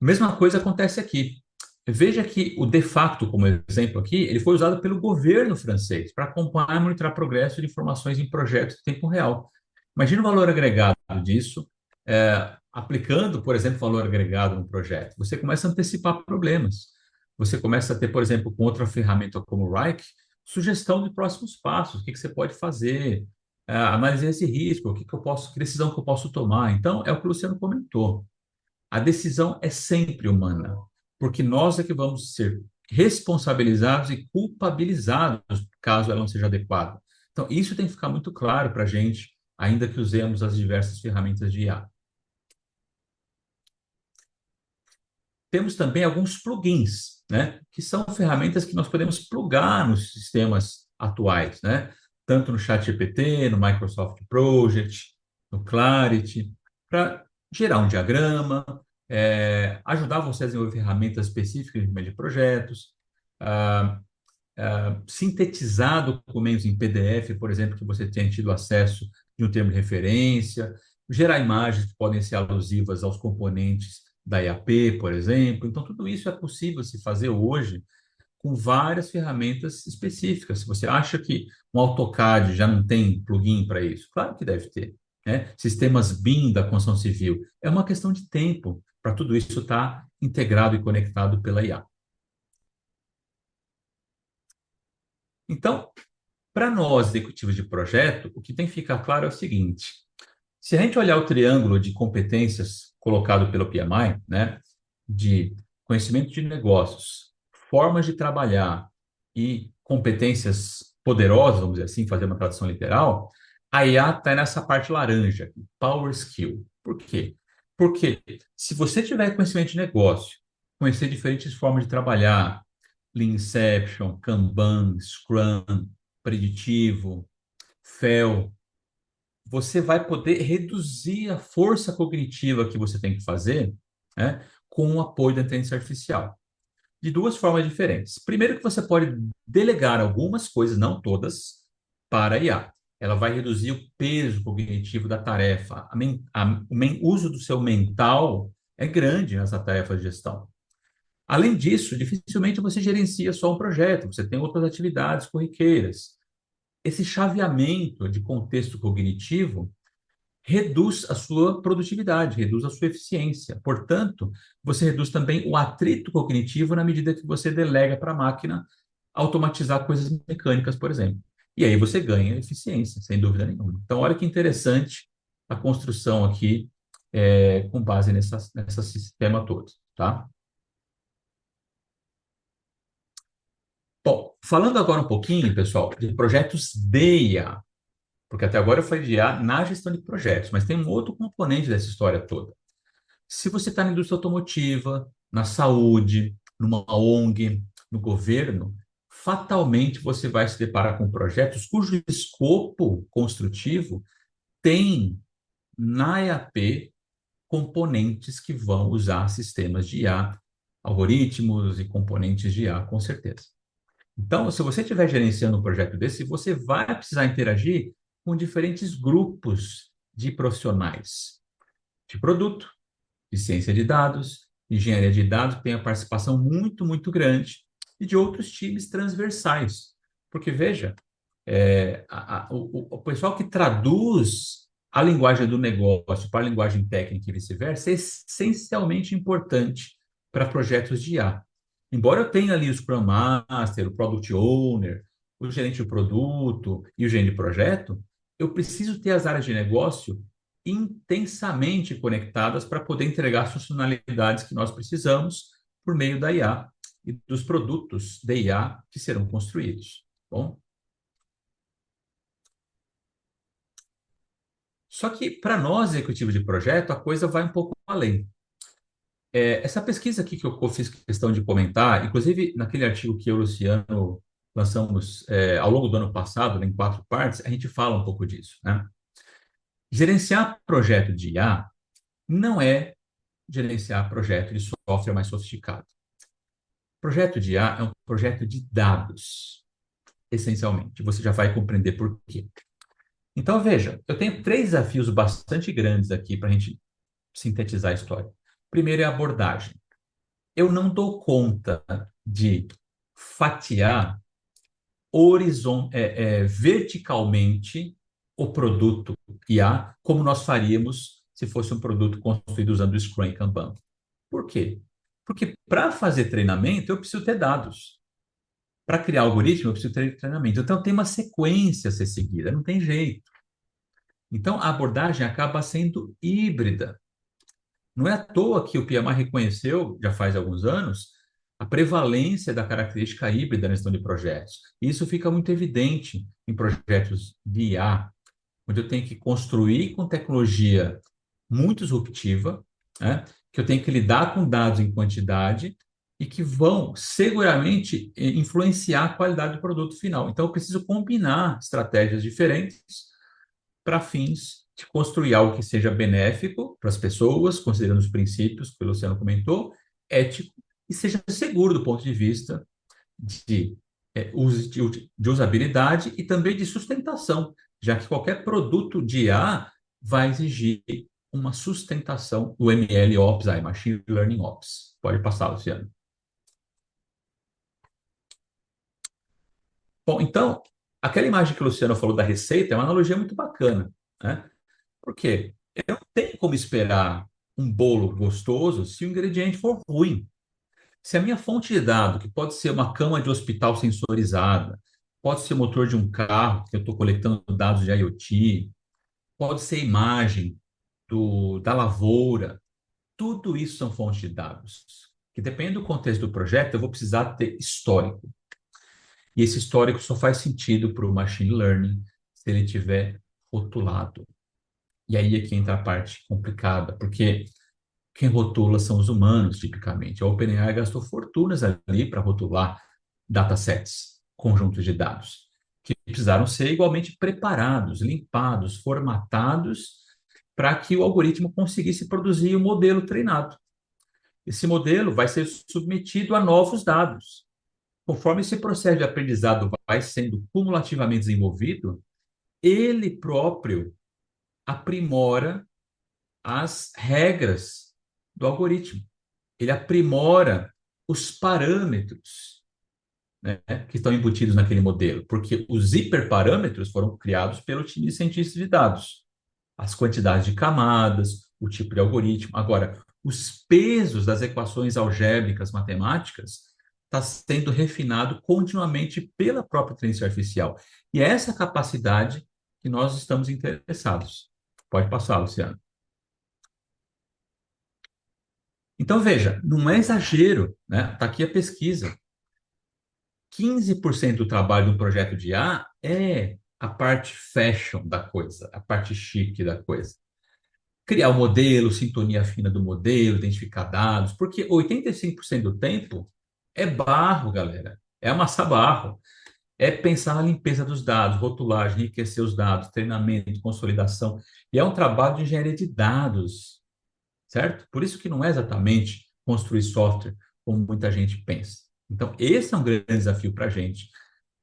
Mesma coisa acontece aqui. Veja que o de facto, como exemplo aqui, ele foi usado pelo governo francês para acompanhar e monitorar progresso de informações em projetos em tempo real. Imagina o valor agregado disso aplicando, por exemplo, valor agregado no projeto, você começa a antecipar problemas. Você começa a ter, por exemplo, com outra ferramenta como o Rike, sugestão de próximos passos, o que que você pode fazer, análise desse risco, que decisão que eu posso tomar. Então, é o que o Luciano comentou. A decisão é sempre humana, porque nós é que vamos ser responsabilizados e culpabilizados caso ela não seja adequada. Então, isso tem que ficar muito claro para a gente, ainda que usemos as diversas ferramentas de IA. Temos também alguns plugins, né, que são ferramentas que nós podemos plugar nos sistemas atuais, né, tanto no ChatGPT, no Microsoft Project, no Clarity, para gerar um diagrama, ajudar você a desenvolver ferramentas específicas de projetos, ah, sintetizar documentos em PDF, por exemplo, que você tenha tido acesso de um termo de referência, gerar imagens que podem ser alusivas aos componentes da EAP, por exemplo. Então, tudo isso é possível se fazer hoje com várias ferramentas específicas. Se você acha que um AutoCAD já não tem plugin para isso, claro que deve ter, né? Sistemas BIM da construção civil. É uma questão de tempo para tudo isso estar integrado e conectado pela IA. Então, para nós, executivos de projeto, o que tem que ficar claro é o seguinte: se a gente olhar o triângulo de competências colocado pelo PMI, né, de conhecimento de negócios, formas de trabalhar e competências poderosas, vamos dizer assim, fazer uma tradução literal, a IA está nessa parte laranja, Power Skill. Por quê? Porque se você tiver conhecimento de negócio, conhecer diferentes formas de trabalhar, Lean Inception, Kanban, Scrum, preditivo, FEL, você vai poder reduzir a força cognitiva que você tem que fazer, né, com o apoio da inteligência artificial. De duas formas diferentes. Primeiro que você pode delegar algumas coisas, não todas, para a IA. Ela vai reduzir o peso cognitivo da tarefa. O uso do seu mental é grande nessa tarefa de gestão. Além disso, dificilmente você gerencia só um projeto, você tem outras atividades corriqueiras. Esse chaveamento de contexto cognitivo reduz a sua produtividade, reduz a sua eficiência. Portanto, você reduz também o atrito cognitivo na medida que você delega para a máquina automatizar coisas mecânicas, por exemplo. E aí você ganha eficiência, sem dúvida nenhuma. Então, olha que interessante a construção aqui com base nessa sistema todo, tá? Bom, falando agora um pouquinho, pessoal, de projetos de IA, porque até agora eu falei de IA na gestão de projetos, mas tem um outro componente dessa história toda. Se você está na indústria automotiva, na saúde, numa ONG, no governo, fatalmente você vai se deparar com projetos cujo escopo construtivo tem na EAP componentes que vão usar sistemas de IA, algoritmos e componentes de IA, com certeza. Então, se você estiver gerenciando um projeto desse, você vai precisar interagir com diferentes grupos de profissionais de produto, de ciência de dados, engenharia de dados, que tem a participação muito, muito grande, e de outros times transversais. Porque, veja, o pessoal que traduz a linguagem do negócio para a linguagem técnica e vice-versa é essencialmente importante para projetos de IA. Embora eu tenha ali o Scrum Master, o Product Owner, o gerente de produto e o gerente de projeto, eu preciso ter as áreas de negócio intensamente conectadas para poder entregar as funcionalidades que nós precisamos por meio da IA e dos produtos de IA que serão construídos. Bom, só que para nós, executivos de projeto, a coisa vai um pouco além. Essa pesquisa aqui que eu fiz questão de comentar, inclusive naquele artigo que eu e o Luciano lançamos ao longo do ano passado, né, em 4 partes, a gente fala um pouco disso, né? Gerenciar projeto de IA não é gerenciar projeto de software mais sofisticado. Projeto de IA é um projeto de dados, essencialmente. Você já vai compreender por quê. Então, veja, eu tenho 3 desafios bastante grandes aqui para a gente sintetizar a história. Primeiro é a abordagem. Eu não dou conta de fatiar verticalmente o produto IA como nós faríamos se fosse um produto construído usando o Scrum e Kanban. Por quê? Porque para fazer treinamento, eu preciso ter dados. Para criar algoritmo, eu preciso ter treinamento. Então, tem uma sequência a ser seguida, não tem jeito. Então, a abordagem acaba sendo híbrida. Não é à toa que o PMI reconheceu, já faz alguns anos, a prevalência da característica híbrida na gestão de projetos. E isso fica muito evidente em projetos de IA, onde eu tenho que construir com tecnologia muito disruptiva, né, que eu tenho que lidar com dados em quantidade e que vão seguramente influenciar a qualidade do produto final. Então, eu preciso combinar estratégias diferentes para fins de construir algo que seja benéfico para as pessoas, considerando os princípios que o Luciano comentou, ético e seja seguro do ponto de vista de, de usabilidade e também de sustentação, já que qualquer produto de IA vai exigir uma sustentação do ML Ops, aí, Machine Learning Ops. Pode passar, Luciano. Bom, então, aquela imagem que o Luciano falou da receita é uma analogia muito bacana, né? Por quê? Eu não tenho como esperar um bolo gostoso se o ingrediente for ruim. Se a minha fonte de dado, que pode ser uma cama de hospital sensorizada, pode ser o motor de um carro, que eu estou coletando dados de IoT, pode ser imagem da lavoura, tudo isso são fontes de dados. Que depende do contexto do projeto, eu vou precisar ter histórico. E esse histórico só faz sentido para o machine learning se ele tiver rotulado. E aí é que entra a parte complicada, porque quem rotula são os humanos, tipicamente. A OpenAI gastou fortunas ali para rotular datasets, conjuntos de dados, que precisaram ser igualmente preparados, limpados, formatados, para que o algoritmo conseguisse produzir o modelo treinado. Esse modelo vai ser submetido a novos dados. Conforme esse processo de aprendizado vai sendo cumulativamente desenvolvido, ele próprio aprimora as regras do algoritmo. Ele aprimora os parâmetros, né, que estão embutidos naquele modelo, porque os hiperparâmetros foram criados pelo time de cientistas de dados. As quantidades de camadas, o tipo de algoritmo. Agora, os pesos das equações algébricas matemáticas está sendo refinado continuamente pela própria inteligência artificial. E é essa capacidade que nós estamos interessados. Pode passar, Luciano. Então, veja, não é exagero, né? Está aqui a pesquisa. 15% do trabalho de um projeto de IA é a parte fashion da coisa, a parte chique da coisa. Criar o modelo, sintonia fina do modelo, identificar dados, porque 85% do tempo é barro, galera. É amassar barro. É pensar na limpeza dos dados, rotulagem, enriquecer os dados, treinamento, consolidação. E é um trabalho de engenharia de dados, certo? Por isso que não é exatamente construir software como muita gente pensa. Então, esse é um grande desafio para a gente.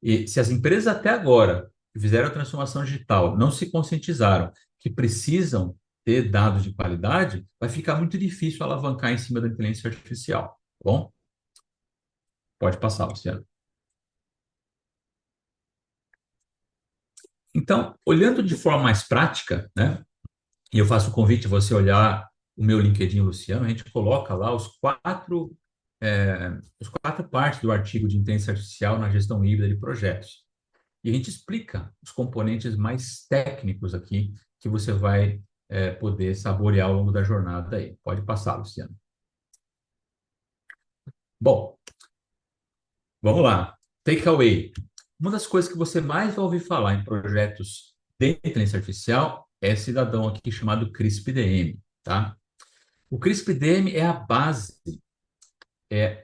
E se as empresas até agora que fizeram a transformação digital não se conscientizaram que precisam ter dados de qualidade, vai ficar muito difícil alavancar em cima da inteligência artificial. Tá bom? Pode passar, Luciano. Então, olhando de forma mais prática, né? E eu faço o convite a você olhar o meu LinkedIn, Luciano, a gente coloca lá os quatro partes do artigo de inteligência artificial na gestão híbrida de projetos. E a gente explica os componentes mais técnicos aqui que você vai poder saborear ao longo da jornada aí. Pode passar, Luciano. Bom, vamos lá. Takeaway. Uma das coisas que você mais vai ouvir falar em projetos de inteligência artificial é esse cidadão aqui chamado CRISP-DM, tá? O CRISP-DM é a base,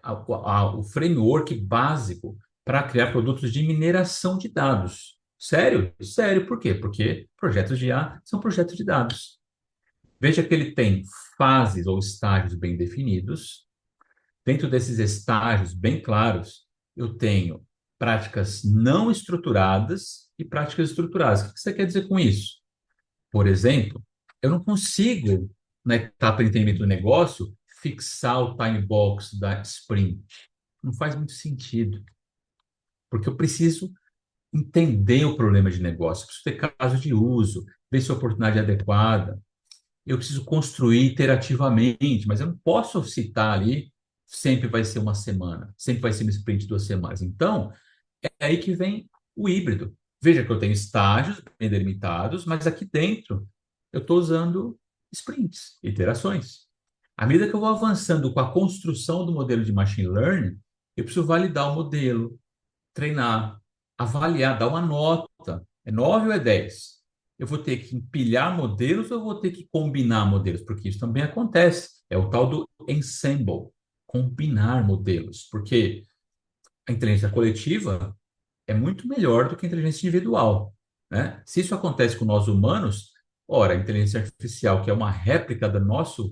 o framework básico para criar produtos de mineração de dados. Sério? Sério, por quê? Porque projetos de IA são projetos de dados. Veja que ele tem fases ou estágios bem definidos. Dentro desses estágios bem claros, eu tenho práticas não estruturadas e práticas estruturadas. O que você quer dizer com isso? Por exemplo, eu não consigo, na etapa de entendimento do negócio, fixar o time box da sprint. Não faz muito sentido, porque eu preciso entender o problema de negócio, preciso ter caso de uso, ver se a oportunidade é adequada. eu preciso construir iterativamente, mas eu não posso citar ali, sempre vai ser uma semana, sempre vai ser um sprint de 2 semanas. Então, é aí que vem o híbrido. Veja que eu tenho estágios bem delimitados, mas aqui dentro eu estou usando sprints, iterações. À medida que eu vou avançando com a construção do modelo de machine learning, eu preciso validar o modelo, treinar, avaliar, dar uma nota. É 9 ou é 10? Eu vou ter que empilhar modelos ou eu vou ter que combinar modelos? Porque isso também acontece. É o tal do ensemble, combinar modelos. Porque a inteligência coletiva é muito melhor do que a inteligência individual, né? Se isso acontece com nós humanos, ora, a inteligência artificial, que é uma réplica do nosso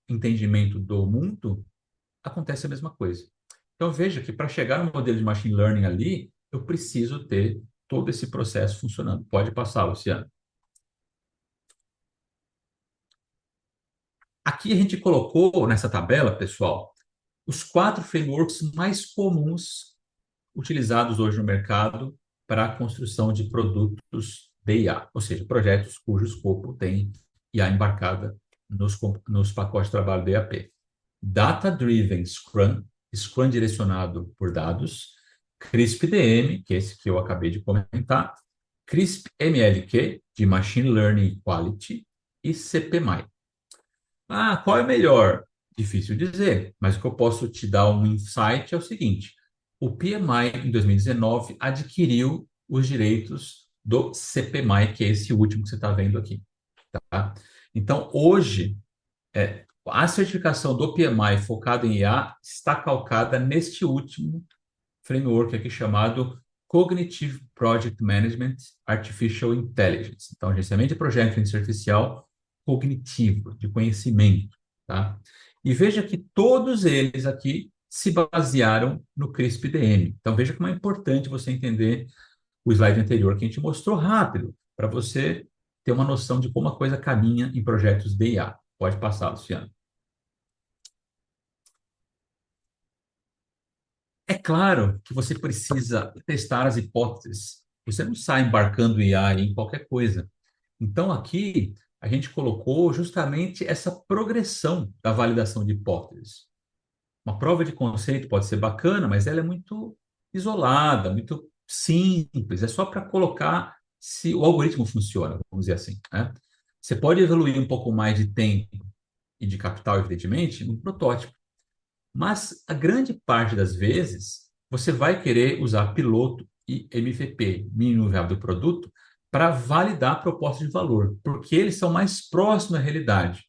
entendimento do mundo, acontece a mesma coisa. Então veja que para chegar no modelo de machine learning ali, eu preciso ter todo esse processo funcionando. Pode passar, Luciano. Aqui a gente colocou nessa tabela, pessoal, os 4 frameworks mais comuns utilizados hoje no mercado para a construção de produtos de IA, ou seja, projetos cujo escopo tem IA embarcada nos pacotes de trabalho do EAP. Data Driven Scrum, Scrum direcionado por dados, CRISP-DM, que é esse que eu acabei de comentar, CRISP-MLQ, de Machine Learning Quality, e CPMI. Ah, qual é melhor? Difícil dizer, mas o que eu posso te dar um insight é o seguinte: o PMI, em 2019, adquiriu os direitos do CPMI, que é esse último que você está vendo aqui. Tá? Então, hoje, a certificação do PMI focada em IA está calcada neste último framework aqui chamado Cognitive Project Management Artificial Intelligence. Então, gerenciamento de projeto de inteligência artificial cognitivo, de conhecimento, tá? E veja que todos eles aqui se basearam no CRISP-DM. Então, veja como é importante você entender o slide anterior que a gente mostrou rápido, para você ter uma noção de como a coisa caminha em projetos de IA. Pode passar, Luciano. É claro que você precisa testar as hipóteses. Você não sai embarcando IA em qualquer coisa. Então, aqui, a gente colocou justamente essa progressão da validação de hipóteses. Uma prova de conceito pode ser bacana, mas ela é muito isolada, muito simples. É só para colocar se o algoritmo funciona, vamos dizer assim, né? Você pode evoluir um pouco mais de tempo e de capital, evidentemente, no protótipo. Mas a grande parte das vezes, você vai querer usar piloto e MVP, mínimo viável do produto, para validar a proposta de valor, porque eles são mais próximos à realidade.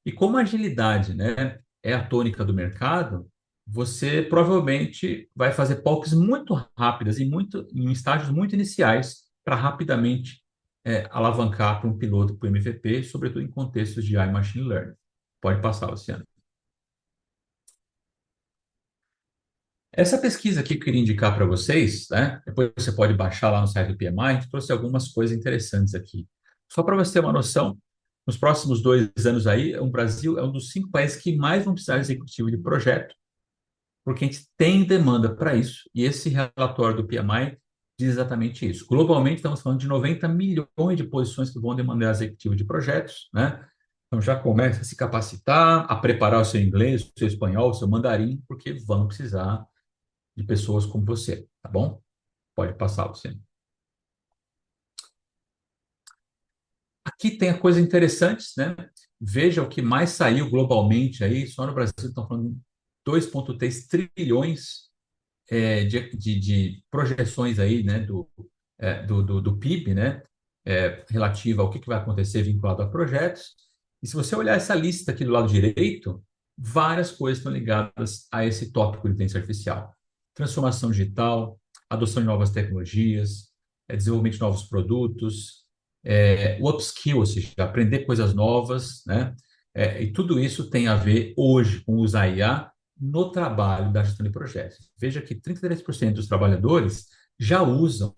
E como a agilidade, né, é a tônica do mercado, você provavelmente vai fazer POCs muito rápidas e muito em estágios muito iniciais para rapidamente alavancar para um piloto, para o MVP, sobretudo em contextos de AI e Machine Learning. Pode passar, Luciano. Essa pesquisa aqui que eu queria indicar para vocês, né? Depois você pode baixar lá no site do PMI, a gente trouxe algumas coisas interessantes aqui. Só para você ter uma noção, nos próximos 2 anos aí, o Brasil é um dos 5 países que mais vão precisar de executivo de projeto, porque a gente tem demanda para isso, e esse relatório do PMI diz exatamente isso. Globalmente, estamos falando de 90 milhões de posições que vão demandar executivo de projetos, né? Então já começa a se capacitar, a preparar o seu inglês, o seu espanhol, o seu mandarim, porque vão precisar de pessoas como você, tá bom? Pode passar, Luciano. Aqui tem a coisa interessantes, né? Veja o que mais saiu globalmente aí, só no Brasil estão falando 2,3 trilhões de projeções aí, né, do PIB, né, relativa ao que vai acontecer vinculado a projetos. E se você olhar essa lista aqui do lado direito, várias coisas estão ligadas a esse tópico de inteligência artificial. Transformação digital, adoção de novas tecnologias, desenvolvimento de novos produtos, o upskill, ou seja, aprender coisas novas, né? E tudo isso tem a ver hoje com usar IA no trabalho da gestão de projetos. Veja que 33% dos trabalhadores já usam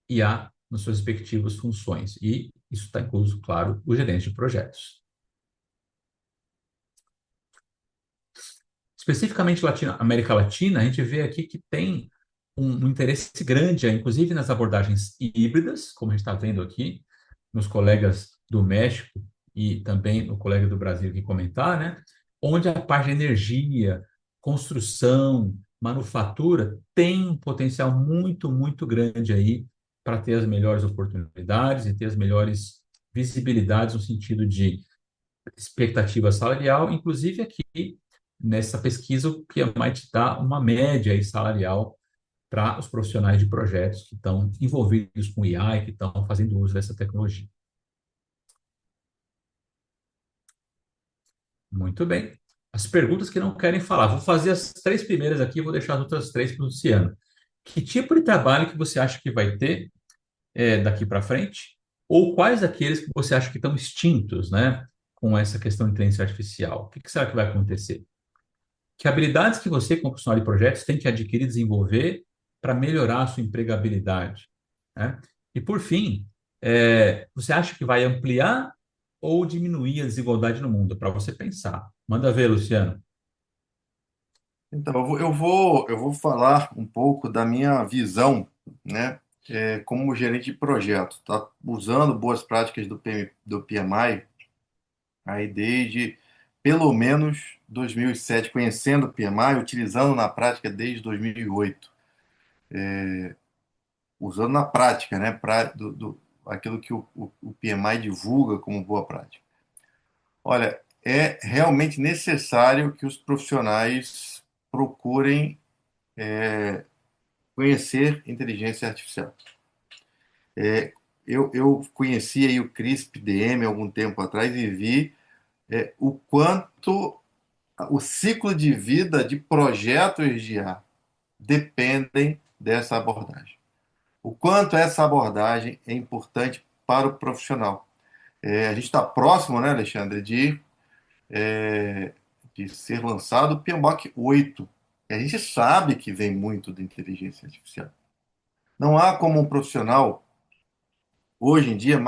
IA nas suas respectivas funções, e isso está incluso, claro, o gerente de projetos. Especificamente América Latina, a gente vê aqui que tem um interesse grande, inclusive nas abordagens híbridas, como a gente está vendo aqui, nos colegas do México e também o colega do Brasil que comentar, né? Onde a parte de energia, construção, manufatura tem um potencial muito, muito grande aí para ter as melhores oportunidades e ter as melhores visibilidades no sentido de expectativa salarial, inclusive aqui nessa pesquisa o PMI te dá uma média aí salarial para os profissionais de projetos que estão envolvidos com IA e que estão fazendo uso dessa tecnologia. Muito bem. As perguntas que não querem falar. Vou fazer as três primeiras aqui, vou deixar as outras três para o Luciano. Que tipo de trabalho que você acha que vai ter daqui para frente? Ou quais aqueles que você acha que estão extintos, né, com essa questão de inteligência artificial? O que será que vai acontecer? Que habilidades que você, como profissional de projetos, tem que adquirir e desenvolver para melhorar a sua empregabilidade, né? E, por fim, você acha que vai ampliar ou diminuir a desigualdade no mundo? Para você pensar. Manda ver, Luciano. Então, eu vou falar um pouco da minha visão, né, como gerente de projeto, tá? Usando boas práticas do PMI, aí desde pelo menos 2007, conhecendo o PMI, utilizando na prática desde 2008, usando na prática, né, aquilo que o PMI divulga como boa prática. Olha, é realmente necessário que os profissionais procurem conhecer inteligência artificial. Eu conheci aí o CRISP-DM algum tempo atrás e vi o quanto o ciclo de vida de projetos de IA dependem dessa abordagem. O quanto essa abordagem é importante para o profissional. A gente está próximo, né, Alexandre, de ser lançado o PMBOK 8. E a gente sabe que vem muito da inteligência artificial. Não há como um profissional, hoje em dia,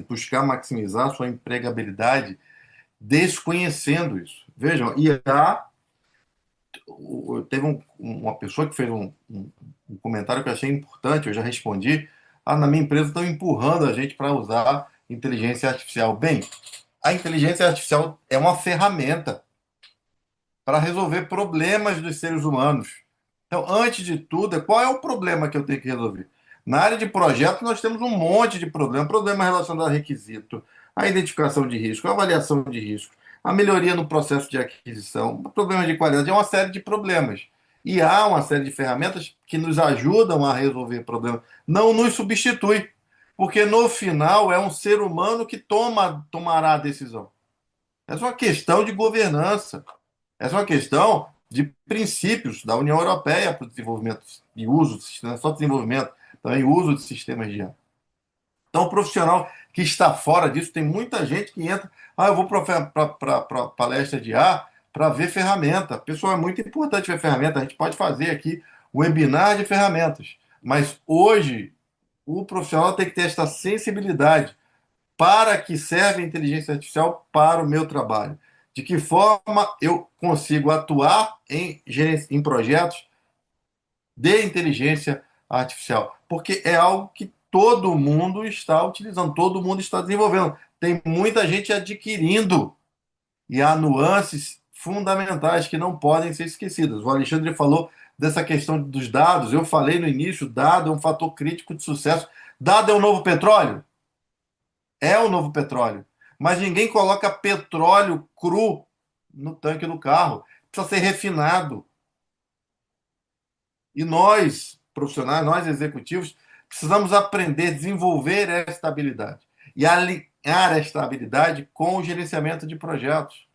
buscar maximizar sua empregabilidade desconhecendo isso. Vejam, IA, teve uma pessoa que fez um comentário que eu achei importante, eu já respondi. Ah, na minha empresa estão empurrando a gente para usar inteligência artificial. Bem, a inteligência artificial é uma ferramenta para resolver problemas dos seres humanos. Então, antes de tudo, qual é o problema que eu tenho que resolver? Na área de projeto, nós temos um monte de problema. Problema relacionado a requisito, a identificação de risco, a avaliação de risco, a melhoria no processo de aquisição, problema de qualidade, é uma série de problemas. E há uma série de ferramentas que nos ajudam a resolver problemas. Não nos substitui, porque no final é um ser humano que tomará a decisão. É só uma questão de governança. Essa é uma questão de princípios da União Europeia para o desenvolvimento e uso de sistemas, não só desenvolvimento, também uso de sistemas de IA. Então, o profissional que está fora disso, tem muita gente que entra, eu vou para palestra de IA para ver ferramenta. Pessoal, é muito importante ver ferramenta, a gente pode fazer aqui um webinar de ferramentas, mas hoje o profissional tem que ter esta sensibilidade para que serve a inteligência artificial para o meu trabalho. De que forma eu consigo atuar em projetos de inteligência artificial? Porque é algo que todo mundo está utilizando, todo mundo está desenvolvendo. Tem muita gente adquirindo e há nuances fundamentais que não podem ser esquecidas. O Alexandre falou dessa questão dos dados. Eu falei no início, dado é um fator crítico de sucesso. Dado é o novo petróleo? É o novo petróleo. Mas ninguém coloca petróleo cru no tanque do carro. Precisa ser refinado. E nós, profissionais, nós executivos, precisamos aprender, desenvolver esta habilidade. E alinhar esta habilidade com o gerenciamento de projetos.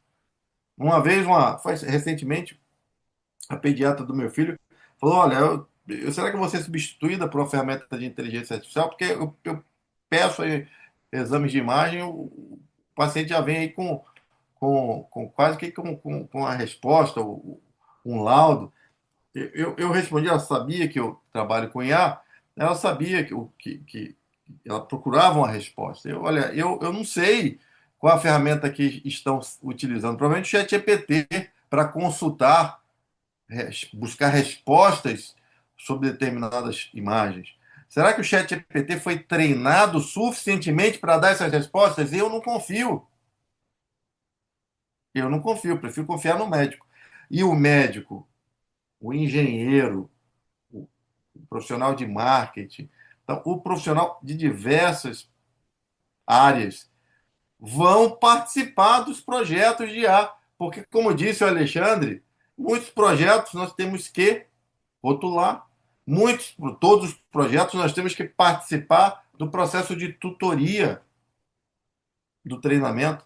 Uma vez, foi recentemente, a pediatra do meu filho falou: Olha, será que eu vou ser substituída por uma ferramenta de inteligência artificial? Porque eu peço aí exames de imagem, o paciente já vem aí com quase que com a resposta, um laudo. Eu respondi, ela sabia que eu trabalho com IA, ela sabia que ela procurava uma resposta. Olha, eu não sei qual a ferramenta que estão utilizando, provavelmente o ChatGPT para consultar, buscar respostas sobre determinadas imagens. Será que o ChatGPT foi treinado suficientemente para dar essas respostas? Eu não confio. Eu não confio, eu prefiro confiar no médico. E o médico, o engenheiro, o profissional de marketing, então, o profissional de diversas áreas vão participar dos projetos de IA. Porque, como disse o Alexandre, muitos projetos nós temos que rotular, todos os projetos nós temos que participar do processo de tutoria do treinamento,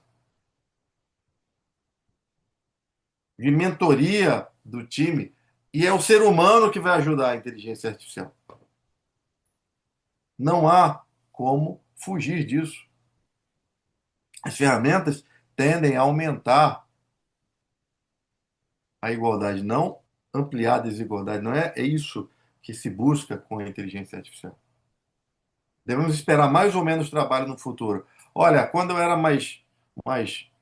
de mentoria do time. E é o ser humano que vai ajudar a inteligência artificial. Não há como fugir disso. As ferramentas tendem a aumentar a igualdade, não ampliar a desigualdade. Não é isso que se busca com a inteligência artificial. Devemos esperar mais ou menos trabalho no futuro. Olha, quando eu era mais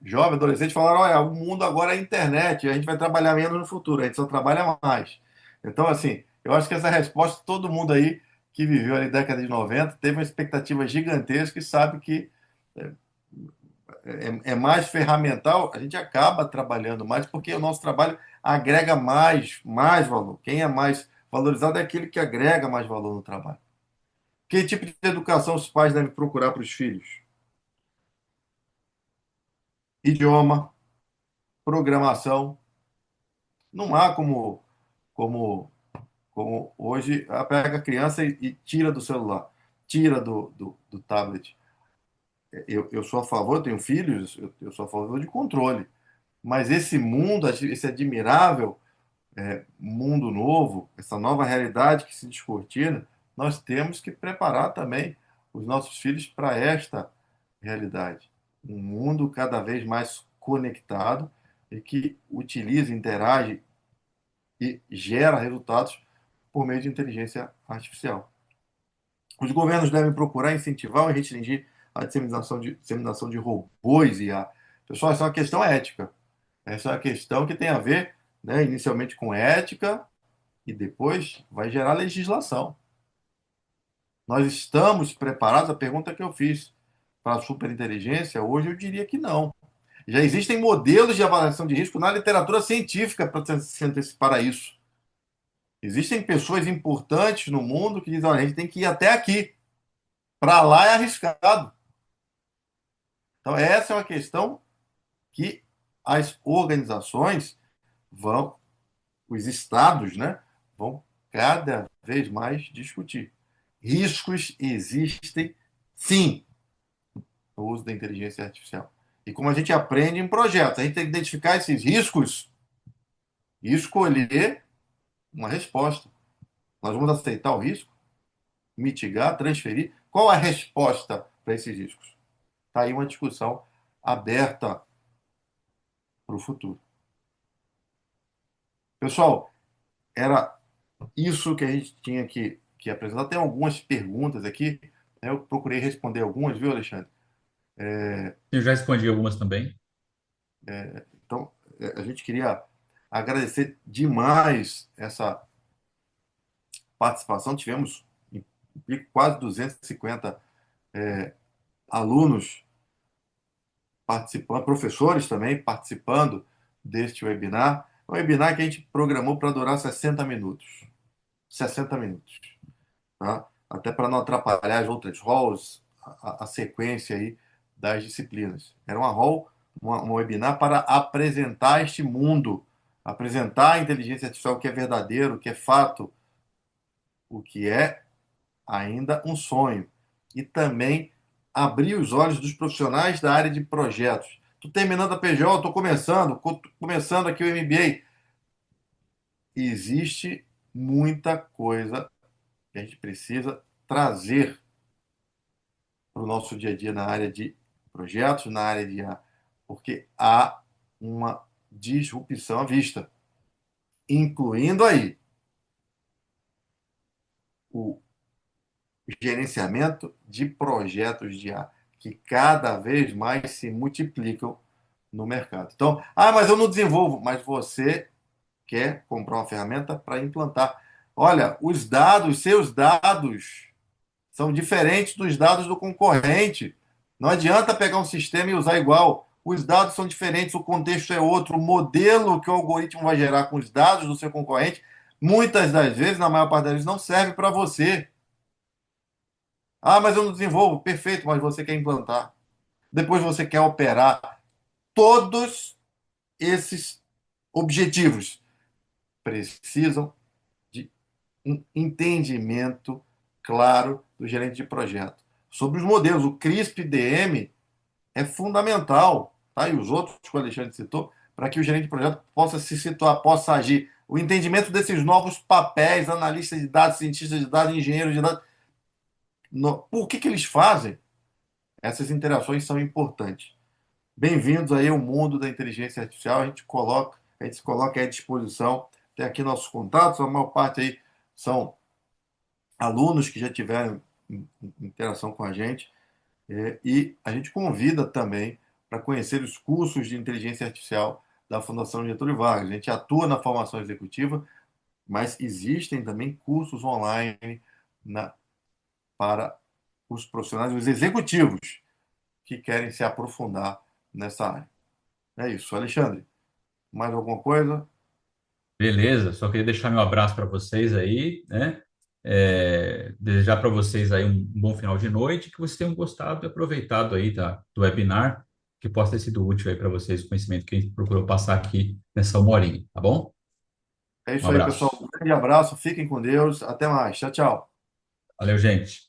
jovem, adolescente, falaram: olha, o mundo agora é internet, a gente vai trabalhar menos no futuro, a gente só trabalha mais. Então, assim, eu acho que essa resposta, todo mundo aí que viveu ali na década de 90 teve uma expectativa gigantesca e sabe que é, é mais ferramental, a gente acaba trabalhando mais porque o nosso trabalho agrega mais valor. Quem é mais valorizado é aquele que agrega mais valor no trabalho. Que tipo de educação os pais devem procurar para os filhos? Idioma, programação. Não há como, como hoje pega a criança e tira do celular, tira do tablet. Eu sou a favor, eu tenho filhos, eu sou a favor de controle. Mas esse mundo, esse admirável mundo novo, essa nova realidade que se descortina, nós temos que preparar também os nossos filhos para esta realidade. Um mundo cada vez mais conectado e que utiliza, interage e gera resultados por meio de inteligência artificial. Os governos devem procurar incentivar e restringir a disseminação de robôs e a. Pessoal, essa é uma questão ética. Essa é uma questão que tem a ver, né, inicialmente com ética e depois vai gerar legislação. Nós estamos preparados? A pergunta que eu fiz para a superinteligência, hoje eu diria que não. Já existem modelos de avaliação de risco na literatura científica para se antecipar a isso. Existem pessoas importantes no mundo que dizem: olha, a gente tem que ir até aqui. Para lá é arriscado. Então, essa é uma questão que as organizações vão, os estados, né, vão cada vez mais discutir. Riscos existem, sim, no uso da inteligência artificial. E como a gente aprende em projetos, a gente tem que identificar esses riscos e escolher uma resposta. Nós vamos aceitar o risco, mitigar, transferir. Qual a resposta para esses riscos? Está aí uma discussão aberta para o futuro. Pessoal, era isso que a gente tinha que apresentar. Tem algumas perguntas aqui, né? Eu procurei responder algumas, viu, Alexandre? Eu já respondi algumas também. Então, a gente queria agradecer demais essa participação. Tivemos quase 250 alunos participando, professores também participando deste webinar. Um webinar que a gente programou para durar 60 minutos. 60 minutos, tá? Até para não atrapalhar as outras halls, a sequência aí das disciplinas. Era uma hall, um webinar para apresentar este mundo, apresentar a inteligência artificial, o que é verdadeiro, o que é fato, o que é ainda um sonho. E também abrir os olhos dos profissionais da área de projetos. Estou terminando a PJ, estou começando aqui o MBA. Existe muita coisa que a gente precisa trazer para o nosso dia a dia na área de projetos, na área de IA, porque há uma disrupção à vista, incluindo aí o gerenciamento de projetos de IA, que cada vez mais se multiplicam no mercado. Então, mas eu não desenvolvo, mas você quer comprar uma ferramenta para implantar. Olha, os dados, seus dados, são diferentes dos dados do concorrente. Não adianta pegar um sistema e usar igual. os dados são diferentes, o contexto é outro, o modelo que o algoritmo vai gerar com os dados do seu concorrente, muitas das vezes, na maior parte das vezes, não serve para você. Ah, mas eu não desenvolvo. Perfeito, mas você quer implantar. Depois você quer operar. Todos esses objetivos precisam de um entendimento claro do gerente de projeto. Sobre os modelos, o CRISP-DM é fundamental, tá? E os outros que o Alexandre citou, para que o gerente de projeto possa se situar, possa agir. O entendimento desses novos papéis, analista de dados, cientista de dados, engenheiro de dados, por que eles fazem? Essas interações são importantes. Bem-vindos aí ao mundo da inteligência artificial. A gente se coloca à disposição. Tem aqui nossos contatos, a maior parte aí são alunos que já tiveram interação com a gente. E a gente convida também para conhecer os cursos de inteligência artificial da Fundação Getúlio Vargas. A gente atua na formação executiva, mas existem também cursos online para os profissionais, os executivos que querem se aprofundar nessa área. É isso, Alexandre. Mais alguma coisa? Beleza, só queria deixar meu abraço para vocês aí, né? Desejar para vocês aí um bom final de noite, que vocês tenham gostado e aproveitado aí do webinar, que possa ter sido útil aí para vocês o conhecimento que a gente procurou passar aqui nessa uma horinha, tá bom? É Um isso aí, pessoal. abraço. Um grande abraço, fiquem com Deus. Até mais. Tchau, tchau. Valeu, gente.